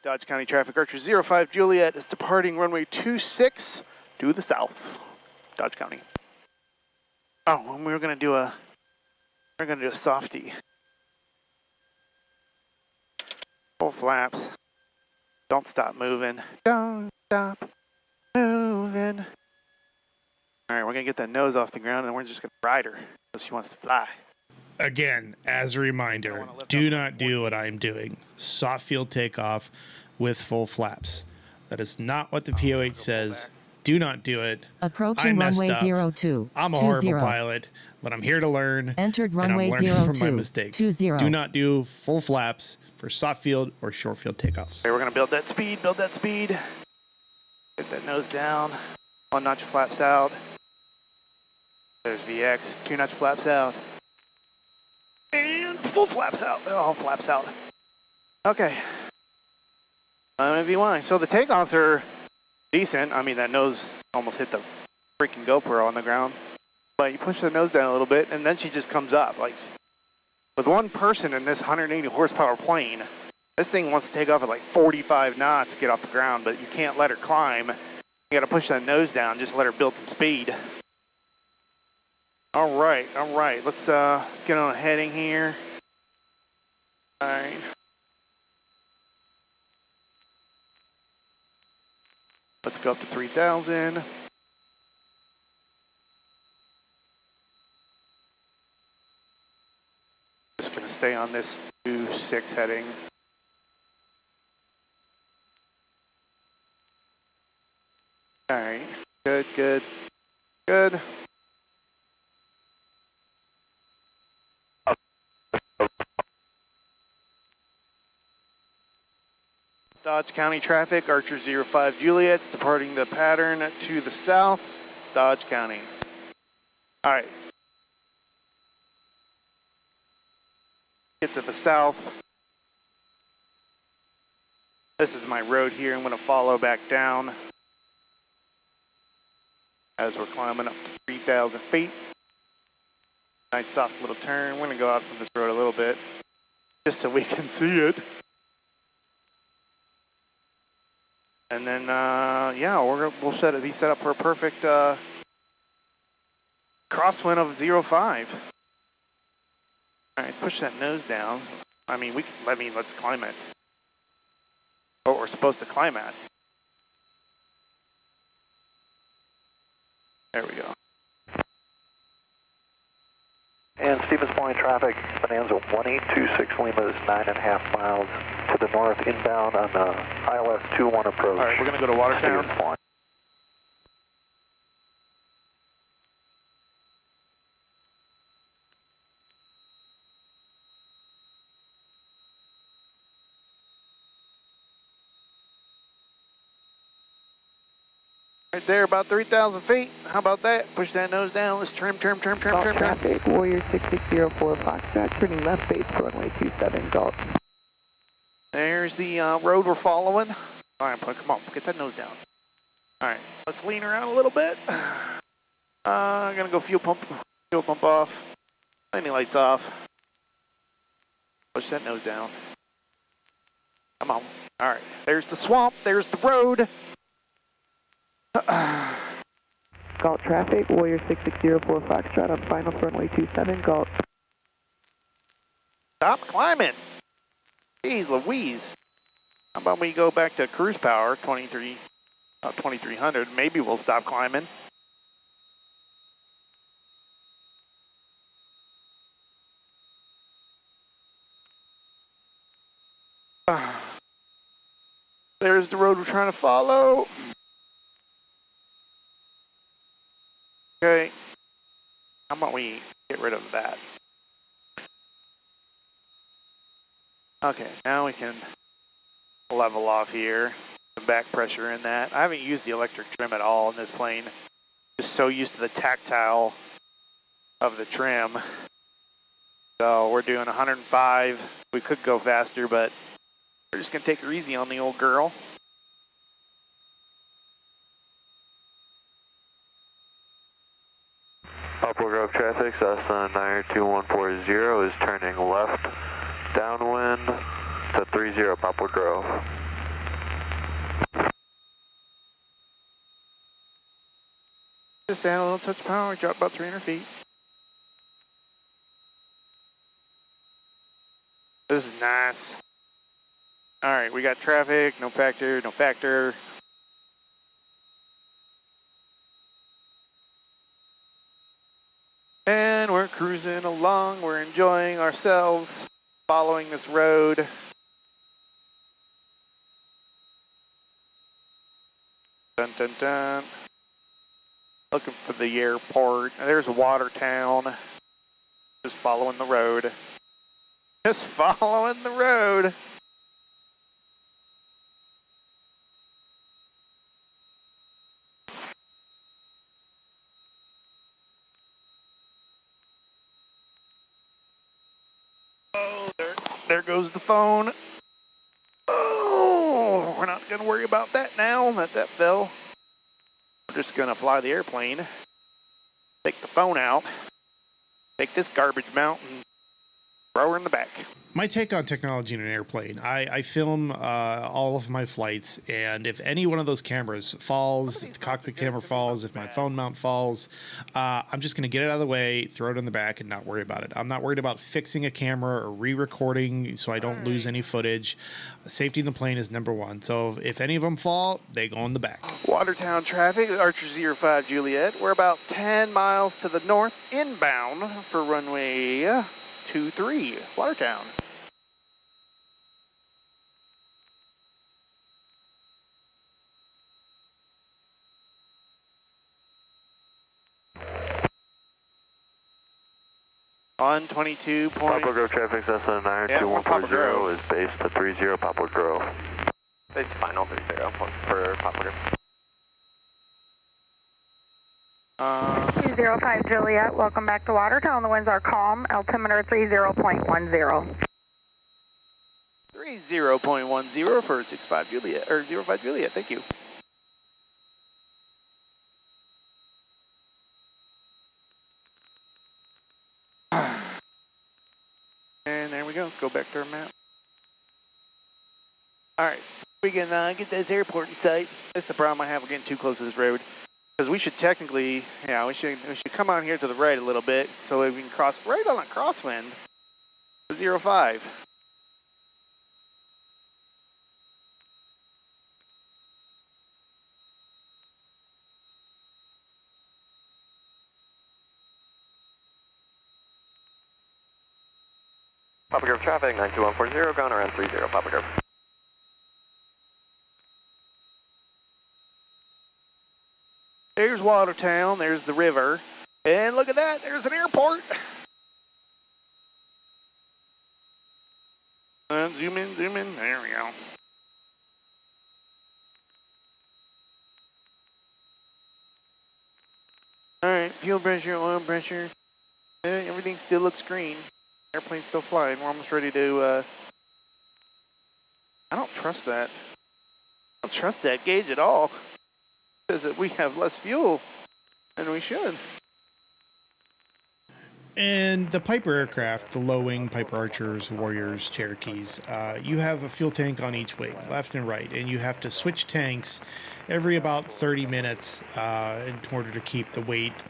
Dodge County traffic, Archer 05 Juliet is departing runway 26 to the south. Dodge County. Oh, and we're gonna do a softie. Full flaps. Don't stop moving. Don't stop moving. All right, we're gonna get that nose off the ground, and we're just gonna ride her so she wants to fly. Again, as a reminder, do not do what I'm doing. Soft field takeoff with full flaps. That is not what the POH says. Do not do it. Approaching I messed runway up. 02. I'm a horrible pilot, but I'm here to learn. Entered and I'm runway learning 02. from my mistakes. 20. Do not do full flaps for soft field or short field takeoffs. Okay, we're gonna build that speed, Get that nose down. 1 notch of flaps out. There's VX, 2 notch flaps out. And full flaps out. All flaps out. Okay. MV1. So the takeoffs are decent. I mean, that nose almost hit the freaking GoPro on the ground. But you push the nose down a little bit, and then she just comes up. Like, with one person in this 180 horsepower plane, this thing wants to take off at like 45 knots to get off the ground, but you can't let her climb. You gotta push that nose down, just let her build some speed. All right. Let's get on a heading here. All right. Let's go up to 3,000. Just gonna stay on this 2-6 heading. All right. Good. Dodge County traffic, Archer 05 Juliet's departing the pattern to the south, Dodge County. All right. Get to the south. This is my road here. I'm going to follow back down as we're climbing up to 3,000 feet. Nice soft little turn. We're going to go out from this road a little bit just so we can see it. And then, yeah, we'll be set up for a perfect crosswind of 05. All right, push that nose down. Let's climb it. What we're supposed to climb at. There we go. And Stevens Point traffic, Bonanza 1826 Lima is 9.5 miles to the north inbound on the ILS 21 approach. All right, we're going to go to Watertown. Stevens Point. Right there, about 3,000 feet. How about that? Push that nose down. Let's trim. Traffic, Warrior 6604 Foxtrot, turning left base, runway 27, Gulf. There's the road we're following. All right, come on, get that nose down. All right, let's lean her out a little bit. I'm gonna go fuel pump off, landing lights off. Push that nose down. Come on. All right, there's the swamp, there's the road. Gulf traffic, Warrior 6604 Foxtrot on final runway 27, Gulf. Stop climbing. Jeez Louise. How about we go back to cruise power, 2300. Maybe we'll stop climbing. there's the road we're trying to follow. Okay. How about we get rid of that? Okay, now we can level off here. The back pressure in that. I haven't used the electric trim at all in this plane. Just so used to the tactile of the trim. So we're doing 105. We could go faster, but we're just going to take her easy on the old girl. Poplar Grove traffic, Cessna 92140 is turning left downwind to 30 Poplar Grove. Just add a little touch of power, we drop about 300 feet. This is nice. Alright, we got traffic, no factor, no factor. And we're cruising along, we're enjoying ourselves, following this road. Dun dun dun. Looking for the airport. There's Watertown. Just following the road. Just following the road. Oh, there goes the phone. Oh, we're not going to worry about that now. Let that fell. We're just going to fly the airplane. Take the phone out. Take this garbage mount and throw her in the back. My take on technology in an airplane, I film all of my flights, and if any one of those cameras falls, if the cockpit camera falls, if my phone mount falls, I'm just going to get it out of the way, throw it in the back, and not worry about it. I'm not worried about fixing a camera or re-recording so I don't lose any footage. Safety in the plane is number one. So if any of them fall, they go in the back. Watertown traffic, Archer 05 Juliet. We're about 10 miles to the north inbound for runway 23, Watertown. On 22 point. Poplar Grove traffic, Cessna 92140 is based to 30 Poplar Grove. It's final 30 for Poplar Grove. 205 Juliet, welcome back to Watertown. The winds are calm, altimeter 30.10. 30.10 for 65 Juliet, or 05 Juliet, thank you. And there we go, go back to our map. Alright, we can get this airport in sight. That's the problem I have with getting too close to this road. Because we should technically, we should come out here to the right a little bit so we can cross right on a crosswind for 05. Poplar Grove traffic 92140 going around 30 Poplar Grove. There's Watertown, there's the river, and look at that, there's an airport. Zoom in, there we go. Alright, fuel pressure, oil pressure, everything still looks green. Airplane's still flying, we're almost ready to, I don't trust that. I don't trust that gauge at all. Says that we have less fuel than we should. And the Piper aircraft, the low-wing Piper Archers, Warriors, Cherokees, you have a fuel tank on each wing, left and right, and you have to switch tanks every about 30 minutes in order to keep the weight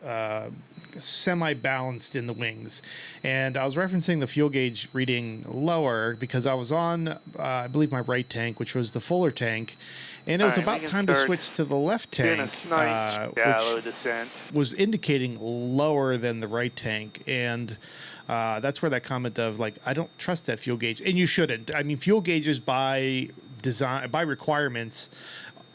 semi-balanced in the wings. And I was referencing the fuel gauge reading lower because I was on, I believe, my right tank, which was the fuller tank, and it was about time to switch to the left tank, which was indicating lower than the right tank. And that's where that comment of, like, I don't trust that fuel gauge. And you shouldn't. I mean, fuel gauges by design by requirements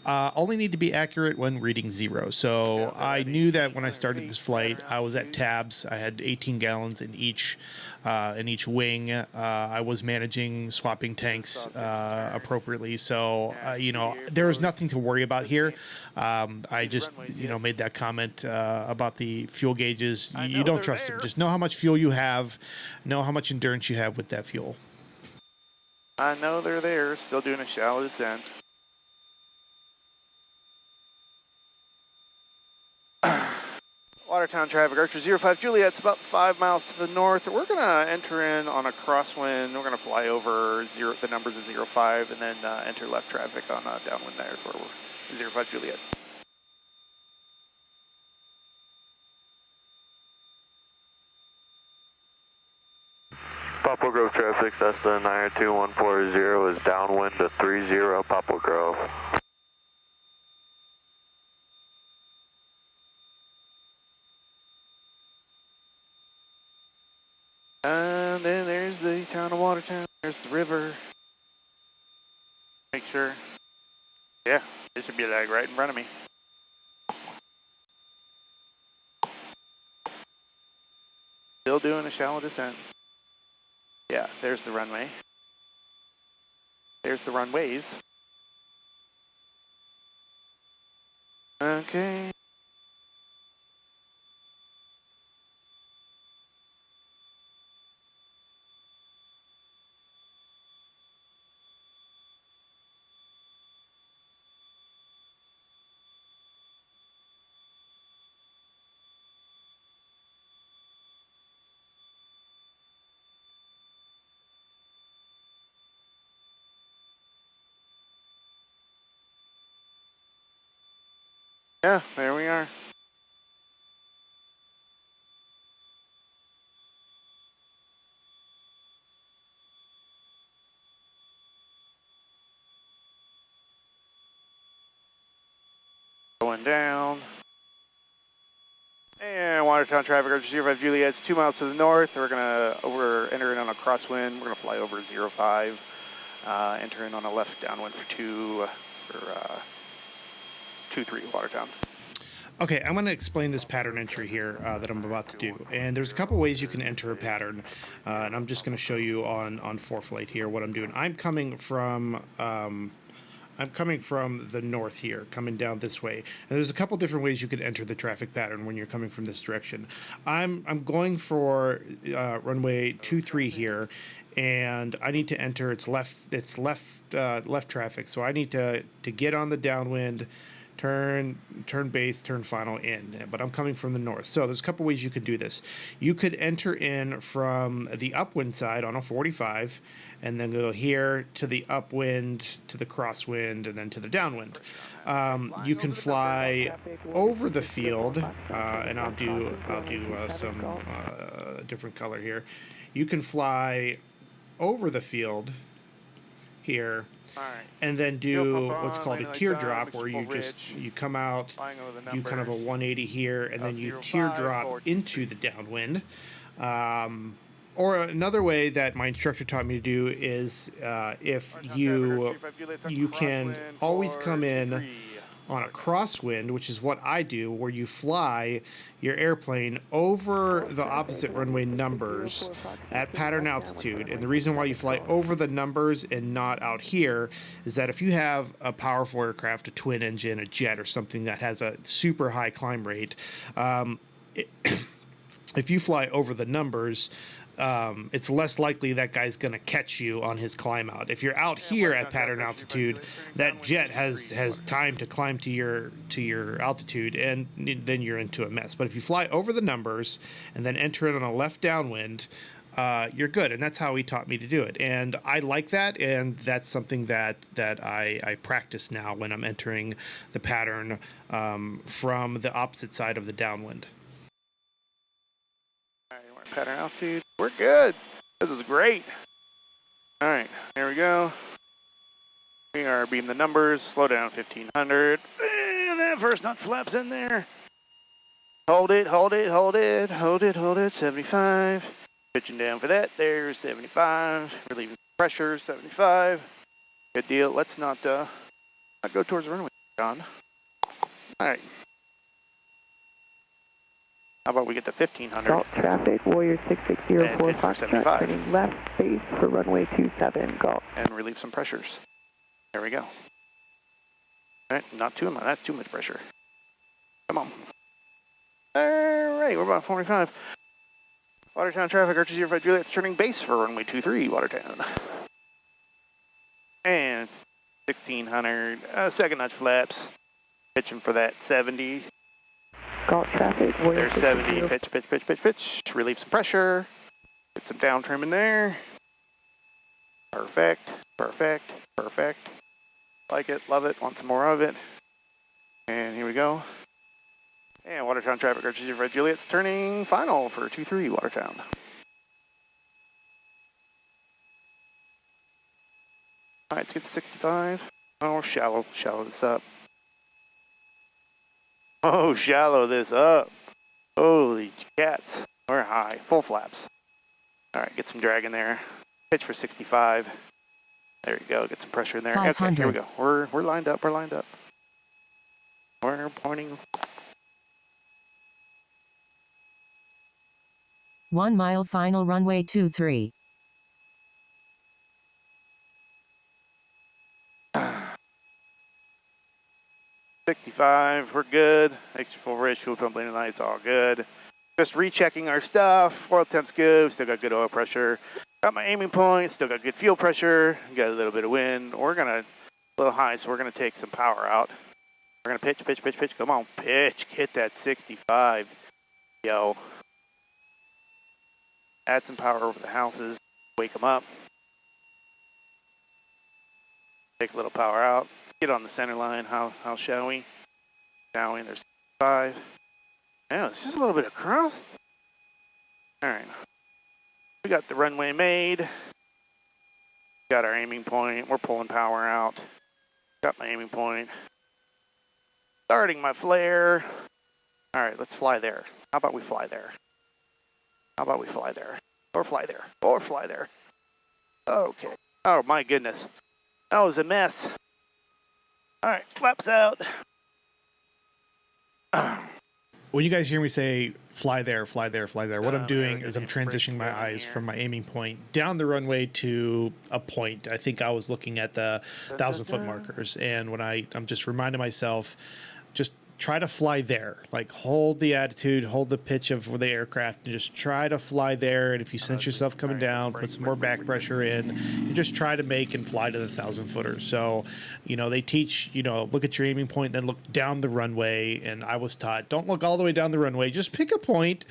only need to be accurate when reading 0. So I knew that when I started this flight, I was at tabs. I had 18 gallons in each wing. I was managing swapping tanks appropriately. So there was nothing to worry about here. I just made that comment about the fuel gauges. You don't trust them. Just know how much fuel you have. Know how much endurance you have with that fuel. I know they're there. Still doing a shallow descent. Watertown traffic, Archer 05 Juliet's about 5 miles to the north. We're going to enter in on a crosswind. We're going to fly over the numbers of 05 and then enter left traffic on downwind there where we're 05 Juliet. Poplar Grove traffic, Cessna 92140 is downwind to 30 Poplar Grove. And then there's the town of Watertown. There's the river. Make sure. Yeah, there should be a lag right in front of me. Still doing a shallow descent. Yeah, there's the runway. There's the runways. Okay. Yeah, there we are. Going down. And Watertown traffic, Archer 05 Juliet's 2 miles to the north. We're entering on a crosswind. We're gonna fly over 05. Entering on a left downwind for 23 Watertown. Okay, I'm going to explain this pattern entry here that I'm about to do. And there's a couple ways you can enter a pattern. And I'm just going to show you on 4Flight here what I'm doing. I'm coming from the north here, coming down this way. And there's a couple different ways you can enter the traffic pattern when you're coming from this direction. I'm going for runway 23 here, and I need to enter its left traffic. So I need to get on the downwind, turn base, turn final in, but I'm coming from the north. So there's a couple ways you could do this. You could enter in from the upwind side on a 45 and then go here to the upwind, to the crosswind, and then to the downwind. You can fly over the field, and I'll do some different color here. You can fly over the field here, and then do what's called a teardrop, where you come out, do kind of a 180 here, and then you teardrop into the downwind. Or another way that my instructor taught me to do is if you can always come in on a crosswind, which is what I do, where you fly your airplane over the opposite runway numbers at pattern altitude. And the reason why you fly over the numbers and not out here is that if you have a powerful aircraft, a twin engine, a jet, or something that has a super high climb rate, if you fly over the numbers, it's less likely that guy's going to catch you on his climb out. If you're out here at pattern altitude, that jet has time to climb to your altitude, and then you're into a mess. But if you fly over the numbers and then enter it on a left downwind, you're good. And that's how he taught me to do it. And I like that, and that's something that I practice now when I'm entering the pattern from the opposite side of the downwind. Pattern altitude. We're good. This is great. All right, there we go. We are beam the numbers. Slow down 1500. And that first nut flaps in there. Hold it, hold it, hold it, hold it, hold it. 75. Pitching down for that. There's 75. Relieving pressure. 75. Good deal. Let's not go towards the runway, John. All right. How about we get to 1500? Gulf traffic, Warrior 6604 Foxtrot, turning left base for runway 27, Gulf. And relieve some pressures. There we go. All right, not too much. That's too much pressure. Come on. All right, we're about 45. Watertown traffic, Archer 05 Juliet, turning base for runway 23, Watertown. And 1600, second notch flaps. Pitching for that 70. Gulf traffic, Warrior There's 70, pitch. Relieve some pressure. Get some down trim in there. Perfect. Like it, love it, want some more of it. And here we go. And Watertown traffic, Archer 05 Juliet's turning final for 23 Watertown. All right, let's get to 65. Oh, shallow this up. Oh, shallow this up. Holy cats. We're high, full flaps. All right, get some drag in there. Pitch for 65. There you go, get some pressure in there. 500. Okay, here we go. We're lined up, We're pointing. 1 mile final runway 23. $65, we're good. Extra full rich, fuel pump, landing lights, all good. Just rechecking our stuff. Oil temp's good, still got good oil pressure. Got my aiming point, still got good fuel pressure. Got a little bit of wind. We're gonna, a little high, so we're gonna take some power out. We're gonna pitch. Come on, pitch. Hit that 65. Yo. Add some power over the houses. Wake them up. Take a little power out. Get on the center line. How shall we? There's 5. Yeah, it's just a little bit of cross. All right. We got the runway made. Got our aiming point. We're pulling power out. Got my aiming point. Starting my flare. All right, let's fly there. How about we fly there? Or fly there. Okay. Oh my goodness. That was a mess. All right, flaps out. When you guys hear me say fly there, what I'm doing is I'm transitioning my eyes from my aiming point down the runway to a point. I think I was looking at the 1,000-foot markers, and when I'm just reminding myself, just try to fly there. Like, hold the attitude, hold the pitch of the aircraft, and just try to fly there. And if you sense yourself coming down, put some more back pressure in, and just try to make and fly to the 1,000-footers. So, they teach, look at your aiming point, then look down the runway. And I was taught, don't look all the way down the runway. Just pick a point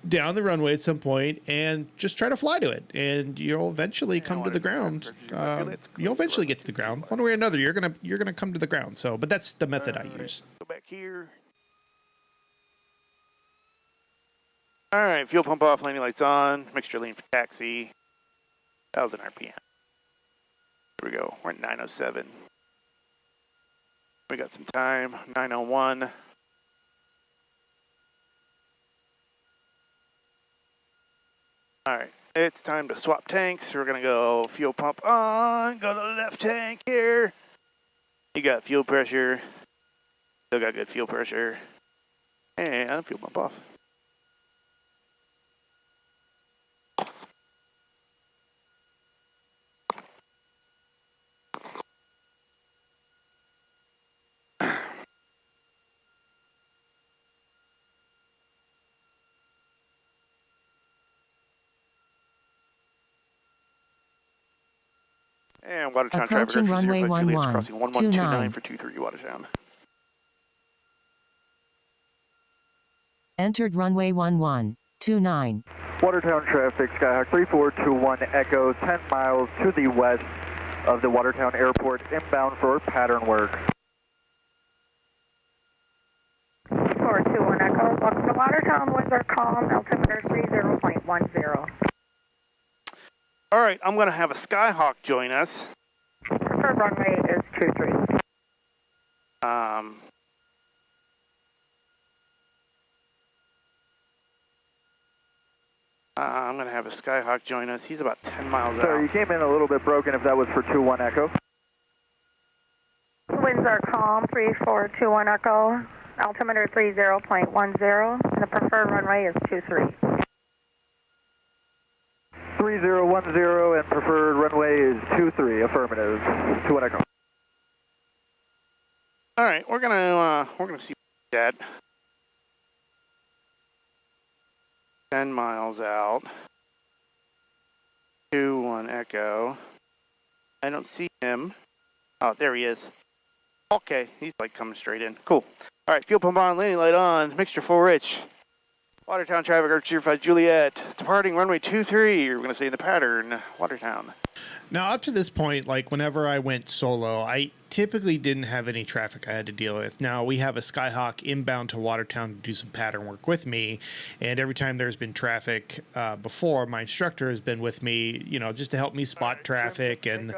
down the runway at some point and just try to fly to it. And you'll eventually come to the ground. You'll eventually get to the ground. One way or another, you're gonna come to the ground. So, but that's the method I use. Go back here. All right, fuel pump off, landing lights on, mixture lean for taxi. 1,000 RPM. Here we go. We're at 907. We got some time. 901. All right, it's time to swap tanks. We're gonna go fuel pump on, go to the left tank here. You got fuel pressure, still got good fuel pressure, and fuel pump off. And Watertown Approaching runway 11, crossing 1129 for 23 Watertown. Entered runway 1129. Watertown traffic, Skyhawk 3421 Echo, 10 miles to the west of the Watertown Airport, inbound for pattern work. 421 Echo, welcome to Watertown, winds are calm, altimeter 30.10. All right, I'm going to have a Skyhawk join us. Preferred runway is 23. I'm going to have a Skyhawk join us. He's about 10 miles out. Sorry, you came in a little bit broken if that was for 21 Echo. winds are calm, 3421 Echo, altimeter 30.10, and the preferred runway is 23. 3010 and preferred runway is 23, affirmative, 21 Echo. All right, we're gonna see that. 10 miles out. 21 Echo. I don't see him. Oh, there he is. Okay, he's like coming straight in. Cool. All right, fuel pump on, landing light on, mixture full rich. Watertown traffic, Archer 05 Juliet. Departing runway 23, we're going to say the pattern, Watertown. Now, up to this point, like whenever I went solo, I typically didn't have any traffic I had to deal with. Now, we have a Skyhawk inbound to Watertown to do some pattern work with me, and every time there's been traffic before, my instructor has been with me, you know, just to help me spot traffic and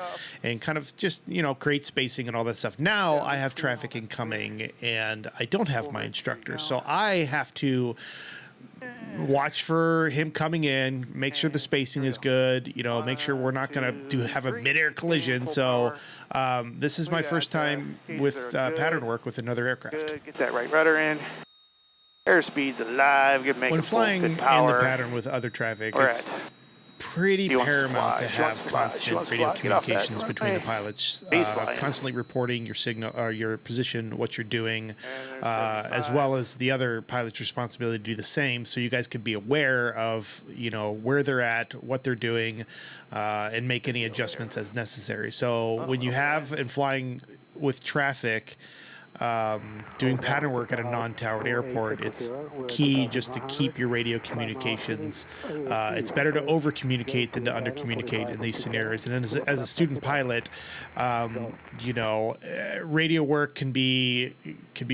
kind of just, you know, create spacing and all that stuff. Now, I have traffic incoming, and I don't have my instructor, so I have to watch for him coming in, make sure the spacing is good, you know, make sure we're not going to have a mid-air collision. So this is my first time with pattern work with another aircraft. Get that right rudder in. Airspeed's alive. When flying in the pattern with other traffic, it's pretty paramount to have constant radio communications between the pilots, constantly reporting your signal or your position, what you're doing, as well as the other pilot's responsibility to do the same, so you guys could be aware of, you know, where they're at, what they're doing, and make any adjustments as necessary. So when you have and flying with traffic, doing pattern work at a non-towered airport, it's key just to keep your radio communications. It's better to over-communicate than to under-communicate in these scenarios. And then as a student pilot, you know, radio work can be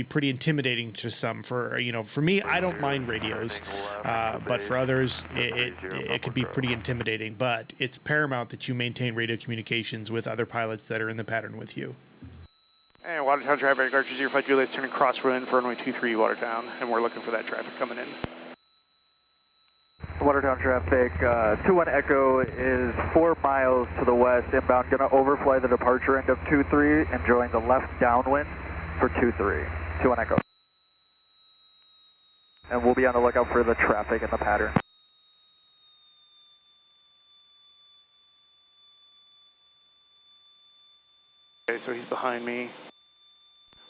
pretty intimidating to some. For me, I don't mind radios, but for others, it could be pretty intimidating. But it's paramount that you maintain radio communications with other pilots that are in the pattern with you. And Watertown traffic, Archer 05 Juliet turning crosswind for runway 23 Watertown, and we're looking for that traffic coming in. Watertown traffic, 21 Echo is 4 miles to the west, inbound, going to overfly the departure end of 23 and join the left downwind for 23, 21 Echo. And we'll be on the lookout for the traffic in the pattern. Okay, so he's behind me.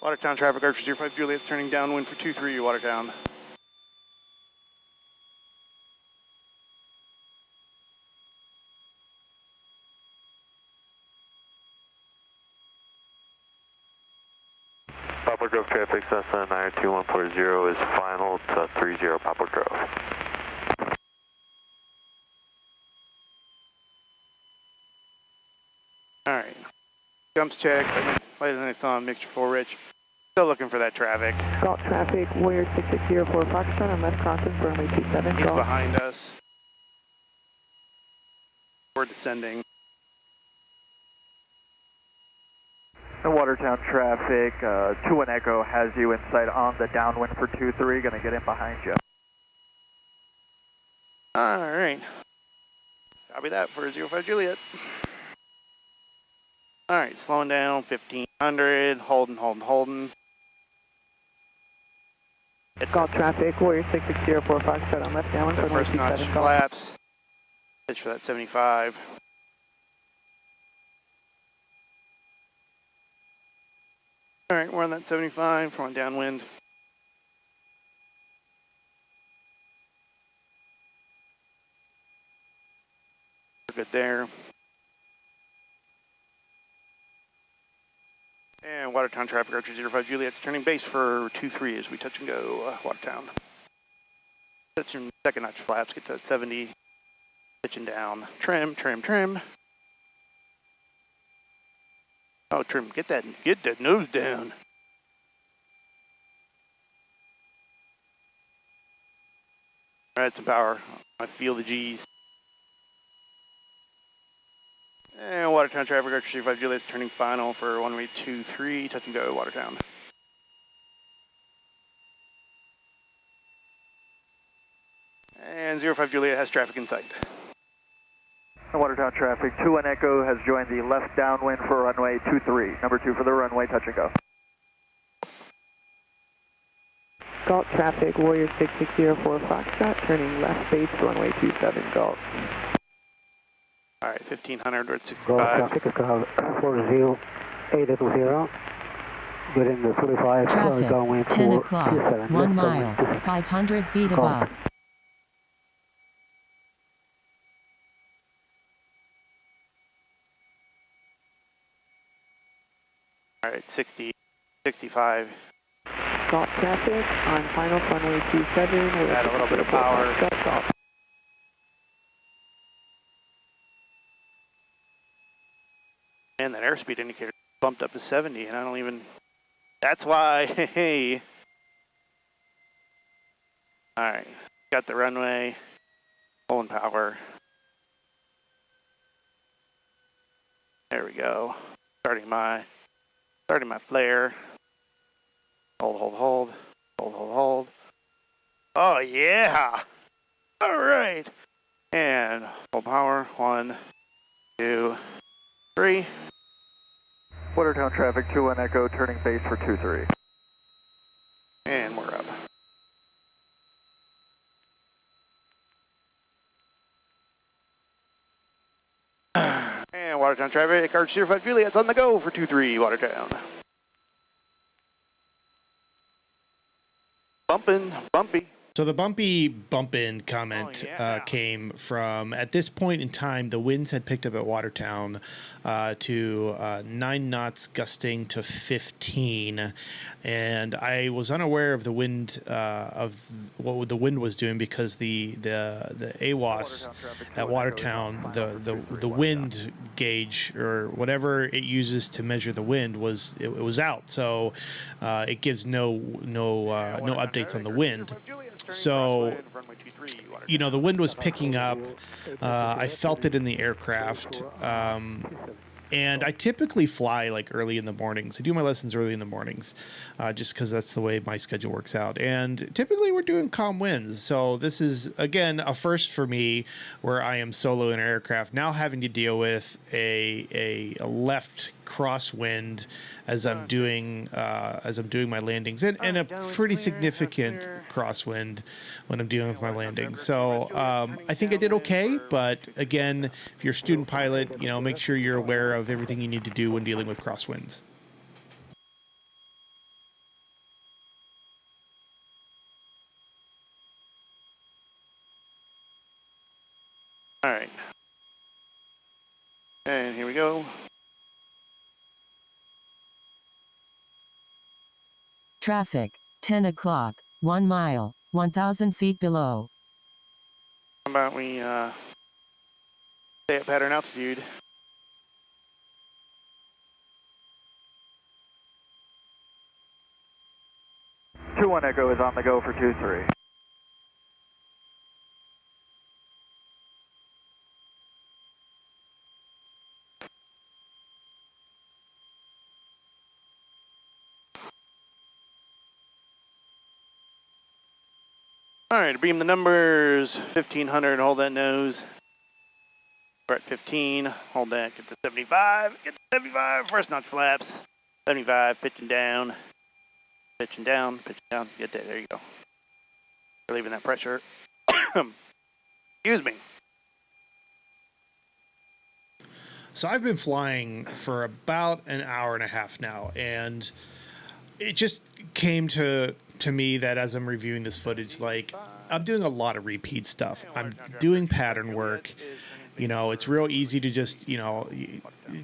Watertown traffic, Archer 05 Juliet's turning downwind for 23 Watertown. Poplar Grove traffic, Cessna 92140 is final to 30 Poplar Grove. Alright. Jumps check, later than I saw him, mixture full rich. Still looking for that traffic. Gulf traffic, Warrior 6604 Foxtrot, I'm left crossing for runway 27. He's behind us. We're descending. And Watertown traffic, 21 Echo has you in sight on the downwind for 23, going to get in behind you. Alright. Copy that for 05 Juliet. Alright, slowing down, 1500, holding. Gulf traffic, Warrior 6604 Foxtrot, I'm left downwind for runway First notch 27. flaps. Pitch for that 75. Alright, we're on that 75, front downwind. We're good there. And Watertown traffic, Archer 05 Juliet's turning base for 23 as we touch and go, Watertown. Touching second notch flaps, get to 70. Pitching down. Trim. Oh, trim, get that nose down. Alright, some power. I feel the G's. And Watertown traffic, Archer 05 Juliet's turning final for runway 23, touch and go, Watertown. And 05 Juliet has traffic in sight. Watertown traffic, 21 Echo has joined the left downwind for runway 23. Number 2 for the runway, touch and go. Galt traffic, Warrior 6604 Foxtrot, turning left base, runway 27, Galt. All right, 1500, we're at Galt 65. traffic is 40880, within the 45, Traffic, downwind 10 for o'clock, 27, 1 left mile, downwind 500 feet Galt. above. All right, 60, 65. Galt traffic on final runway 27. Add a little bit of power. Galt. And that airspeed indicator bumped up to 70, and I don't even. That's why. Hey. All right, got the runway, pulling power. There we go. Starting my flare. Hold. Oh yeah! All right, and full power. 1, 2, 3. Watertown traffic, 21 Echo, turning base for 23. And we're up. And Watertown traffic, Arch 05 Juliet's on the go for 23 Watertown. Bumpy. So the bumpin' comment came from, at this point in time, the winds had picked up at Watertown to 9 knots, gusting to 15, and I was unaware of the wind of what the wind was doing because the AWOS at Watertown, the wind gauge or whatever it uses to measure the wind was out, so it gives no updates on the wind. So, you know, the wind was picking up. I felt it in the aircraft. And I typically fly like early in the mornings. I do my lessons early in the mornings just because that's the way my schedule works out. And typically we're doing calm winds. So this is, again, a first for me where I am solo in an aircraft, now having to deal with a left crosswind as I'm doing my landings, and a pretty significant crosswind when I'm dealing with my landings. So I think I did okay, but again, if you're a student pilot, you know, make sure you're aware of everything you need to do when dealing with crosswinds. All right. And here we go. Traffic, 10 o'clock, 1 mile, 1,000 feet below. How about we stay at pattern altitude? Two 1 Echo is on the go for 23. All right, beam the numbers. 1500, hold that nose. We're at 15, hold that, get to 75, first notch flaps. 75, pitching down, get that, there you go. Relieving that pressure. Excuse me. So I've been flying for about an hour and a half now, and it just came to me that as I'm reviewing this footage, like, I'm doing a lot of repeat stuff. I'm doing pattern work. You know, it's real easy to just, you know,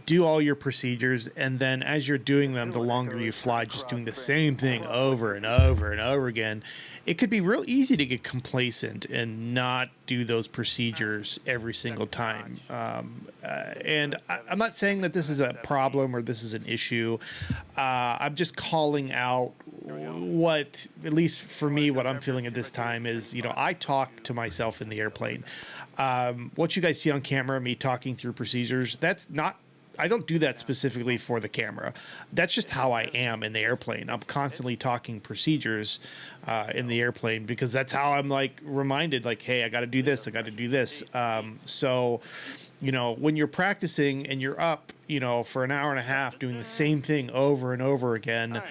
do all your procedures, and then as you're doing them, the longer you fly, just doing the same thing over and over and over again, it could be real easy to get complacent and not do those procedures every single time. And I'm not saying that this is a problem or this is an issue. I'm just calling out what, at least for me, what I'm feeling at this time is, you know, I talk to myself in the airplane. What you guys see on camera, me talking through procedures, that's not I don't do that specifically for the camera. That's just how I am in the airplane. I'm constantly talking procedures in the airplane because that's how I'm like reminded, like, hey, I got to do this, I got to do this. So, you know, when you're practicing and you're up, you know, for an hour and a half doing the same thing over and over again,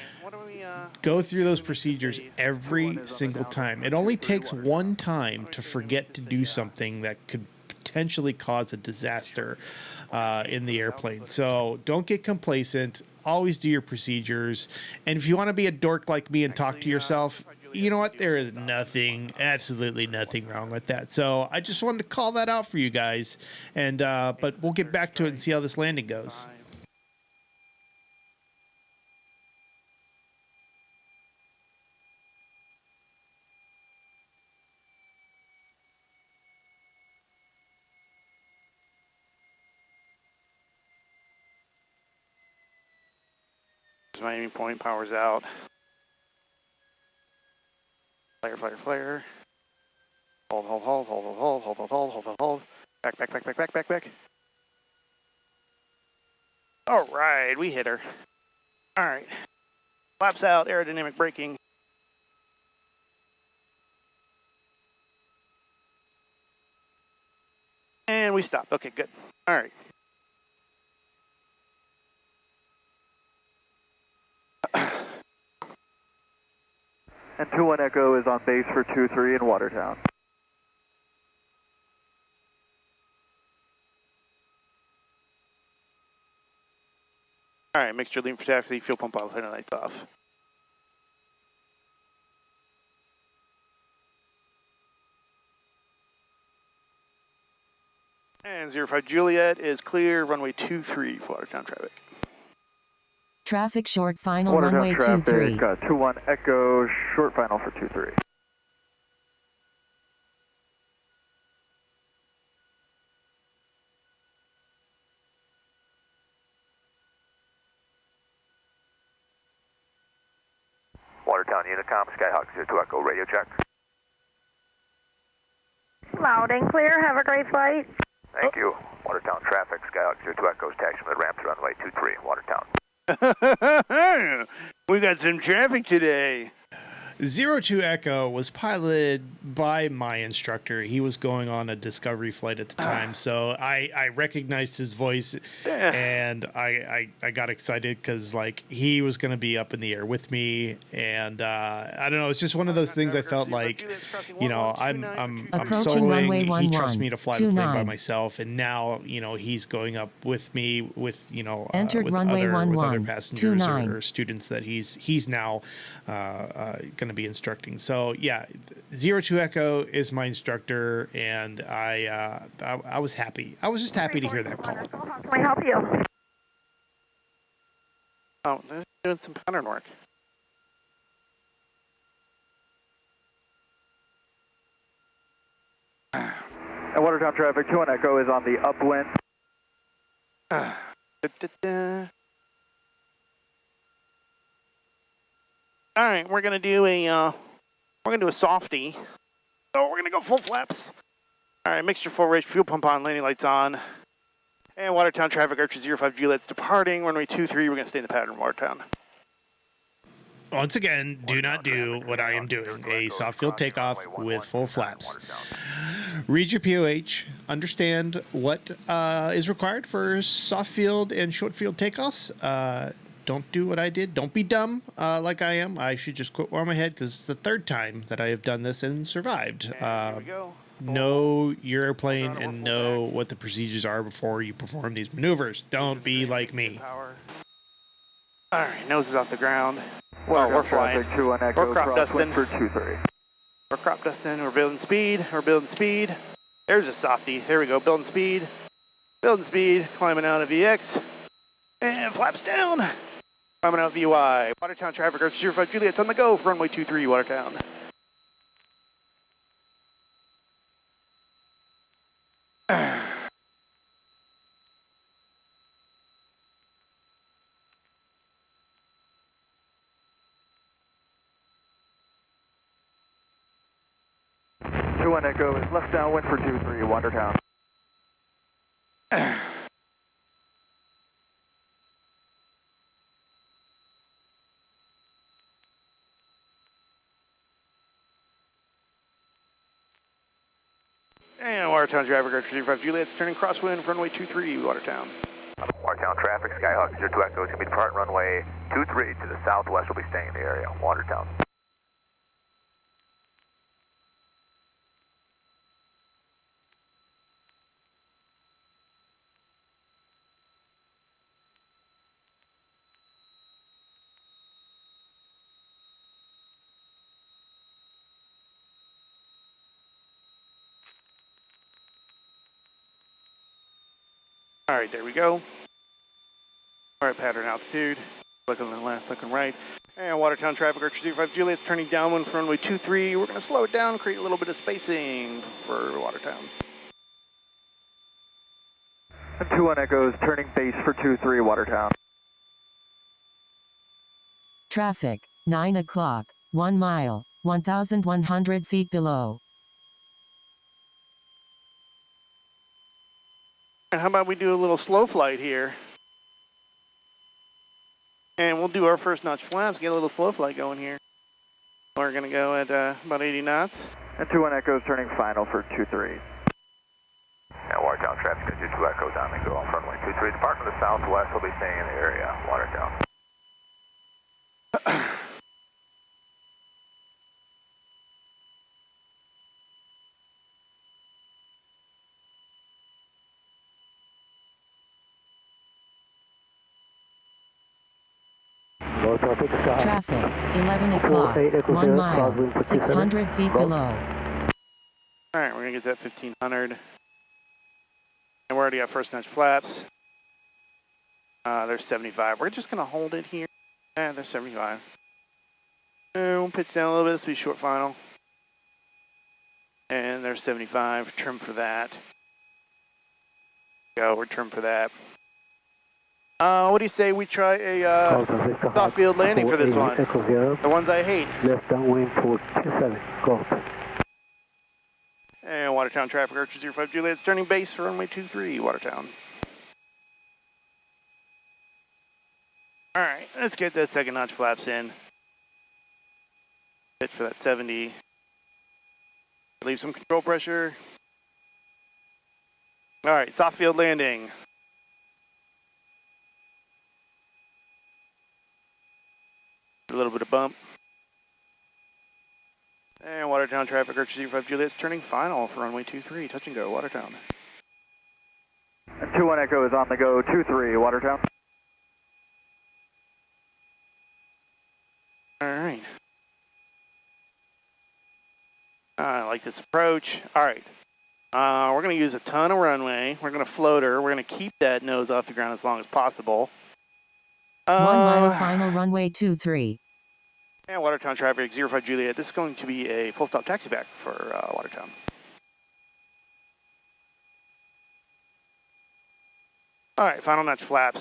go through those procedures every single time. It only takes one time to forget to do something that could potentially cause a disaster in the airplane. So don't get complacent. Always do your procedures. And if you want to be a dork like me and talk to yourself, you know what? There is nothing, absolutely nothing wrong with that. So I just wanted to call that out for you guys. And but we'll get back to it and see how this landing goes. My aiming point, power's out. Flare, flare, flare. Hold, hold, hold, hold, hold, hold, hold, hold, hold, hold, hold, hold. Back, back, back, back, back, back, back. All right, we hit her. All right. Flaps out, aerodynamic braking. And we stopped. Okay, good. All right. And 21 Echo is on base for 23 in Watertown. All right, mixture lean for taxi, fuel pump off, and lights off. And 05 Juliet is clear, runway 23 for Watertown traffic. Traffic short final Watertown runway traffic, 23. 21 Echo, short final for 23. Watertown Unicom, Skyhawk 02 Echo, radio check. Loud and clear. Have a great flight. Thank you. Watertown traffic, Skyhawk 02 Echo, taxiing the ramp to runway 23 in Watertown. We got some traffic today. 02 Echo was piloted by my instructor. He was going on a discovery flight at the time, so I recognized his voice, and I got excited because like he was going to be up in the air with me, and I don't know, it's just one of those things. I felt like, you know, I'm soloing. He trusts me to fly the plane by myself, and now, you know, he's going up with me with, you know, with other passengers or students that he's now going to be instructing. So yeah, 02 Echo is my instructor, and I was happy. I was just happy to hear that call. How can we help you? Oh, they're doing some pattern work. And Watertown traffic, 21 Echo is on the upwind. All right, we're gonna do a softie. So we're gonna go full flaps. All right, mixture full rage, fuel pump on, landing lights on, and Watertown traffic. Archer 05 Juliet's departing. Runway 23. We're gonna stay in the pattern, Watertown. Once again, do not do what I am doing, a soft field takeoff with full flaps. Read your POH, understand what is required for soft field and short field takeoffs. Don't do what I did. Don't be dumb like I am. I should just quit while I'm ahead because it's the third time that I have done this and survived. Know your airplane and know what the procedures are before you perform these maneuvers. Don't be like me. All right, nose is off the ground. Watertown We're flying. traffic, 21 Echo, We're crop dusting. for 23. We're crop dusting. We're building speed. We're building speed. There's a softie. There we go. Building speed. Building speed. Climbing out of VX. And flaps down. Climbing out VY. Watertown traffic. Archer 05 Juliet's on the go for runway 23, Watertown. One Echo is left downwind for 23, Watertown. Watertown traffic, Archer 05 Juliet's turning crosswind for runway 23, Watertown. Watertown traffic, Skyhawk 02 Echo is going to be departing runway 23 to the southwest. Will be staying in the area, Watertown. All right, there we go. All right, pattern altitude. Looking left, looking right. And Watertown traffic, Archer 05 Juliet's turning downwind for runway 23. We're going to slow it down, create a little bit of spacing for Watertown. And 21 Echo is turning base for 23, Watertown. Traffic, 9 o'clock, 1 mile, 1,100 feet below. And how about we do a little slow flight here? And we'll do our first notch flaps, get a little slow flight going here. We're going to go at about 80 knots. And 21 Echo is turning final for 23. And Watertown traffic, 22 Echo down and go on runway 23. Departing to the southwest. Will be staying in the area, Watertown. Traffic, 11 o'clock, 1 mile, 600 feet below. All right, we're going to get that 1,500. And we already got first notch flaps. There's 75. We're just going to hold it here. Yeah, there's 75. And we'll pitch down a little bit. This will be short final. And there's 75. Trim for that. Go, we're trim for that. What do you say we try a soft field landing for this one? The ones I hate. Left downwind for 27, go. And Watertown traffic, Archer 05 Juliet's turning base for runway 23, Watertown. All right, let's get that second notch flaps in. Pitch for that 70. Leave some control pressure. All right, soft field landing. A little bit of bump. And Watertown traffic, Archer 05 Juliet's turning final for runway 23, touch and go, Watertown. And 21 Echo is on the go, 23, Watertown. All right. I like this approach. All right. We're going to use a ton of runway. We're going to float her. We're going to keep that nose off the ground as long as possible. 1 mile final runway 23. And Watertown traffic, 05 Juliet. This is going to be a full stop taxi back for Watertown. All right, final notch flaps.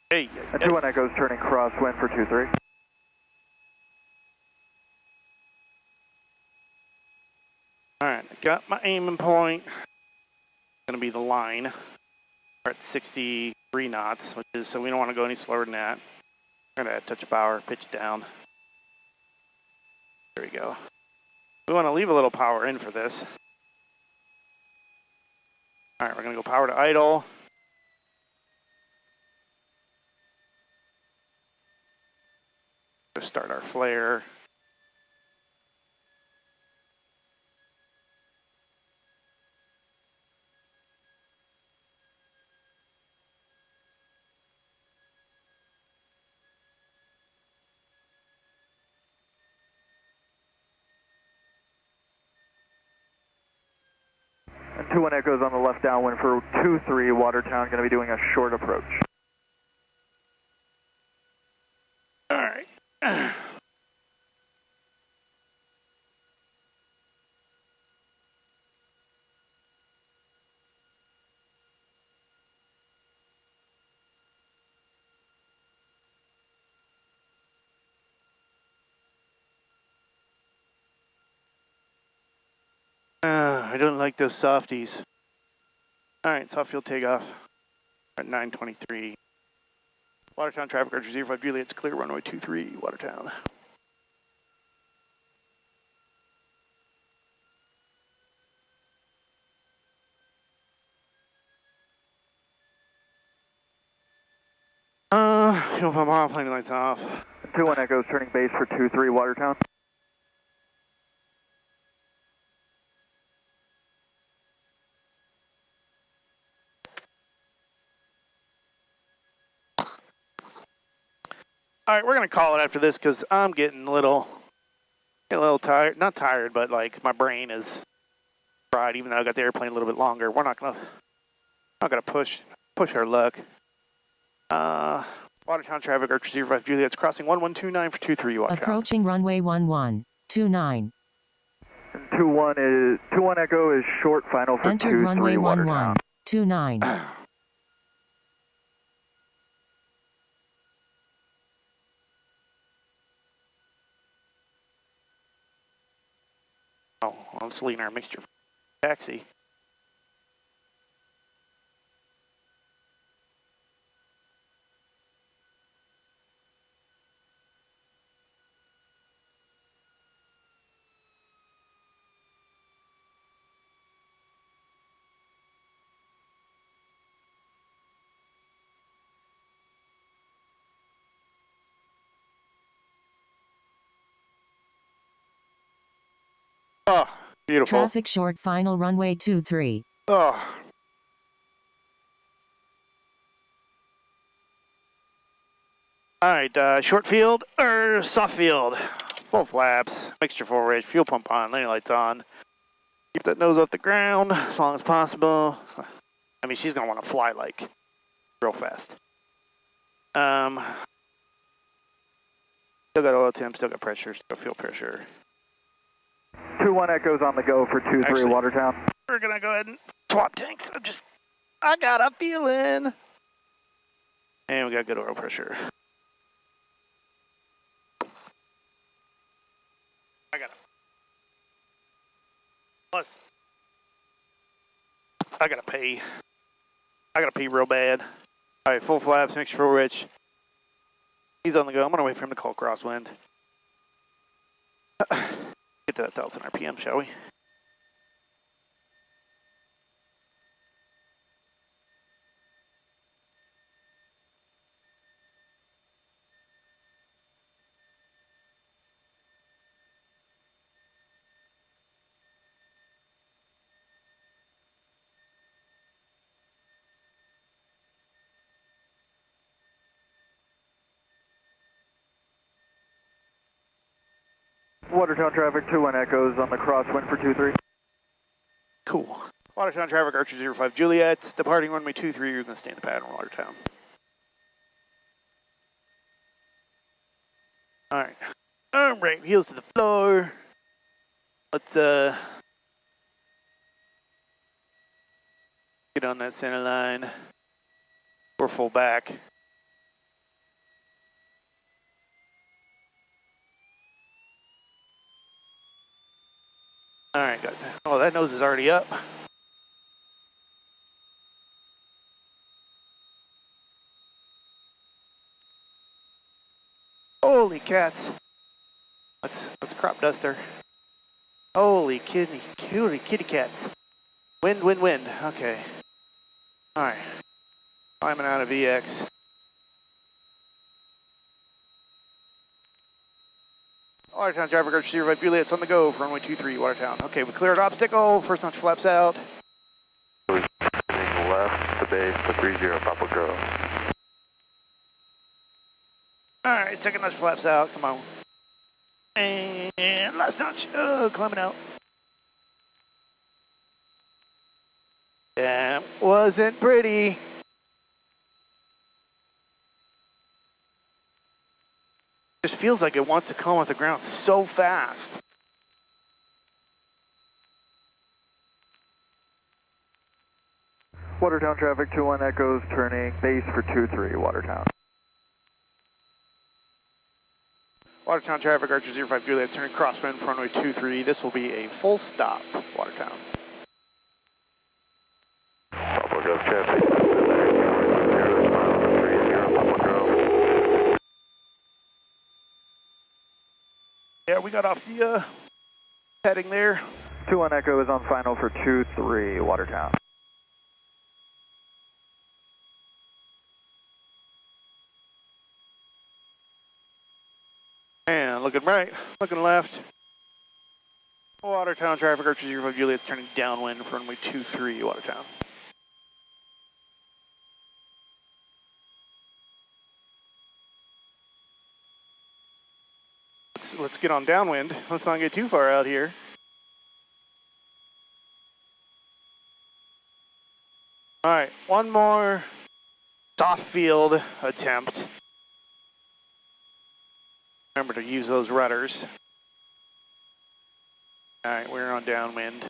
Hey. And 21 Echo is turning crosswind for 23. All right, I got my aiming point. It's going to be the line. We're at 63 knots, which is, so we don't want to go any slower than that. We're going to add a touch of power, pitch down. There we go. We want to leave a little power in for this. All right, we're going to go power to idle. Start our flare. And 21 Echo is on the left downwind for 23, Watertown, going to be doing a short approach. All right. I don't like those softies. All right, soft field takeoff at 9:23. Watertown traffic, Archer 05 Juliet, it's clear, runway 23, Watertown. Fuel pump off, landing lights off. 21 Echo's turning base for 23, Watertown. All right, we're gonna call it after this because I'm getting a little tired. Not tired, but like my brain is fried. Even though I got the airplane a little bit longer, we're not gonna push our luck. Watertown traffic, Archer 05 Juliet's crossing 1129 for 23, Watertown. Approaching runway 1129. And 21 Echo is short final for Entered 23, runway Watertown. 1129. Oh, well, let's lean our mixture taxi. Oh, beautiful. Traffic short final runway 23. Oh. All right, short field or soft field? Full flaps, mixture forward, fuel pump on, landing lights on. Keep that nose off the ground as long as possible. I mean, she's gonna want to fly like real fast. Still got oil temp, still got pressure, still fuel pressure. 21 Echo's on the go for 23, Actually, Watertown. we're gonna go ahead and swap tanks. I got a feeling. And we got good oil pressure. Plus, I gotta pee real bad. All right, full flaps, mixture for Rich. He's on the go. I'm gonna wait for him to call crosswind. Get to that 1,000 RPM, shall we? Watertown traffic, 21 Echo's on the crosswind for 23. Cool. Watertown traffic, Archer 05 Juliet, departing runway 23. You're gonna stay in the pattern, Watertown. All right. Arm right, heels to the floor. Let's get on that center line. We're full back. All right, good. Oh, that nose is already up. Holy cats. Let's crop duster. Holy kitty cats. Wind. Okay. All right. Climbing out of VX. Watertown traffic, Archer 05 Juliet's on the go for runway 23, Watertown. Okay, we cleared obstacle. First notch flaps out. Turning left to base to 30 Papa Grove. Alright, second notch flaps out. Come on. And last notch. Oh, climbing out. That wasn't pretty. Just feels like it wants to come off the ground so fast. Watertown traffic, 21 Echo's turning base for 23, Watertown. Watertown traffic, Archer 05 Juliet, turning crosswind for runway 23. This will be a full stop, Watertown. Papa Grove traffic, 0 miles, 30 Papa Grove. got off the heading there. 21 Echo is on final for 23 Watertown. And looking right, looking left. Watertown traffic, Archer 05 Juliet's turning downwind for runway 23 Watertown. Let's get on downwind. Let's not get too far out here. All right, one more soft field attempt. Remember to use those rudders. All right, we're on downwind.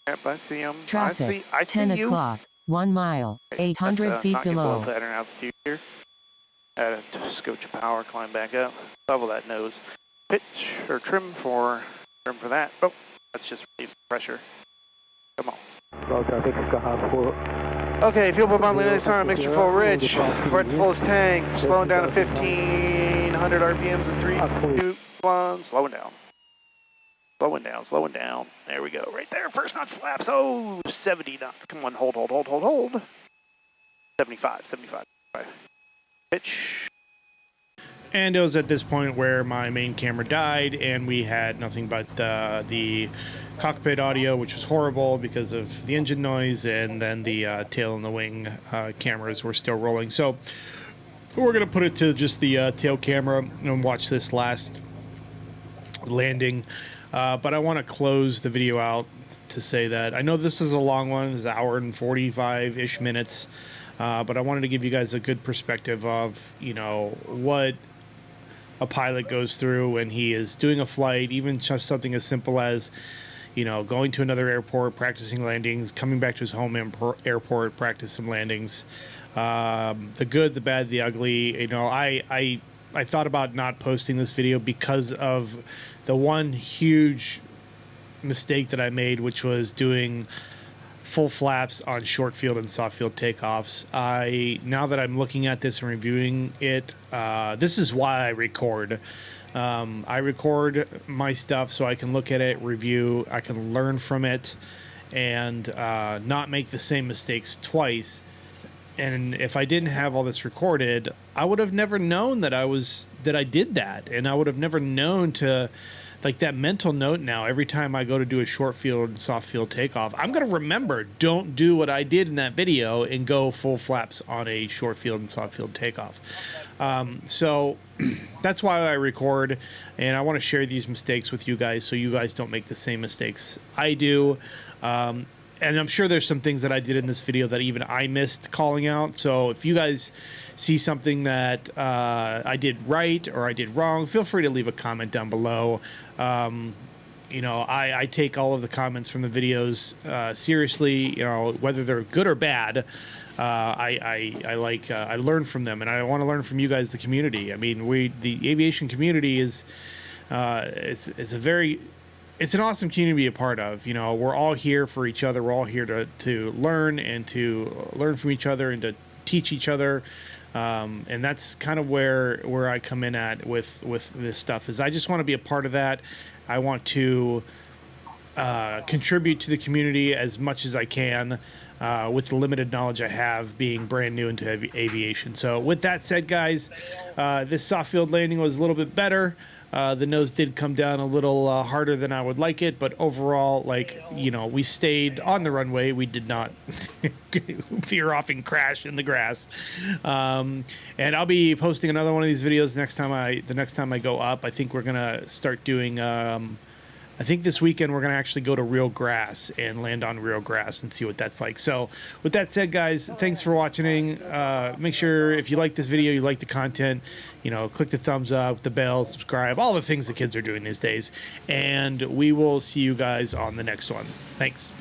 Yep, I see them. Traffic, I see 10 you. o'clock, 1 mile, 800 feet not below. Not pattern altitude here. Add a scope to power, climb back up. Level that nose. Pitch or trim for that. Oh, that's just relieve pressure. Come on. Roger, I think it's got half full. Okay, fuel pump on the other side, mixture full rich. We're at the fullest tank. Slowing down to 1500 RPMs in 3, 2, 1. Slowing down. Slowing down, slowing down. There we go. Right there. First notch flaps. Oh, 70 knots. Come on, hold. 75. Pitch. And it was at this point where my main camera died, and we had nothing but the cockpit audio, which was horrible because of the engine noise, and then the tail and the wing cameras were still rolling. So we're going to put it to just the tail camera and watch this last landing. But I want to close the video out to say that I know this is a long one. It's an hour and 45-ish minutes. But I wanted to give you guys a good perspective of, you know, what a pilot goes through when he is doing a flight, even just something as simple as, you know, going to another airport, practicing landings, coming back to his home airport, practice some landings. The good, the bad, the ugly. You know, I thought about not posting this video because of the one huge mistake that I made, which was doing full flaps on short field and soft field takeoffs. Now that I'm looking at this and reviewing it, this is why I record. I record my stuff so I can look at it, review, I can learn from it, and not make the same mistakes twice. And if I didn't have all this recorded, I would have never known that I did that, and I would have never known to, like, that mental note now. Every time I go to do a short field and soft field takeoff, I'm going to remember, don't do what I did in that video and go full flaps on a short field and soft field takeoff. So that's why I record, and I want to share these mistakes with you guys so you guys don't make the same mistakes I do. And I'm sure there's some things that I did in this video that even I missed calling out. So if you guys see something that I did right or I did wrong, feel free to leave a comment down below. You know, I take all of the comments from the videos seriously. You know, whether they're good or bad, I learn from them, and I want to learn from you guys, the community. I mean, the aviation community is it's an awesome community to be a part of. You know, we're all here for each other. We're all here to learn and to learn from each other and to teach each other. And that's kind of where I come in at with this stuff, is I just want to be a part of that. I want to contribute to the community as much as I can with the limited knowledge I have, being brand new into aviation. So with that said, guys, this soft field landing was a little bit better. The nose did come down a little harder than I would like it, but overall, like, you know, we stayed on the runway. We did not veer off and crash in the grass. And I'll be posting another one of these videos the next time I go up. I think we're gonna start doing. I think this weekend we're going to actually go to real grass and land on real grass and see what that's like. So with that said, guys, thanks for watching. Make sure if you like this video, you like the content, you know, click the thumbs up, the bell, subscribe, all the things the kids are doing these days. And we will see you guys on the next one. Thanks.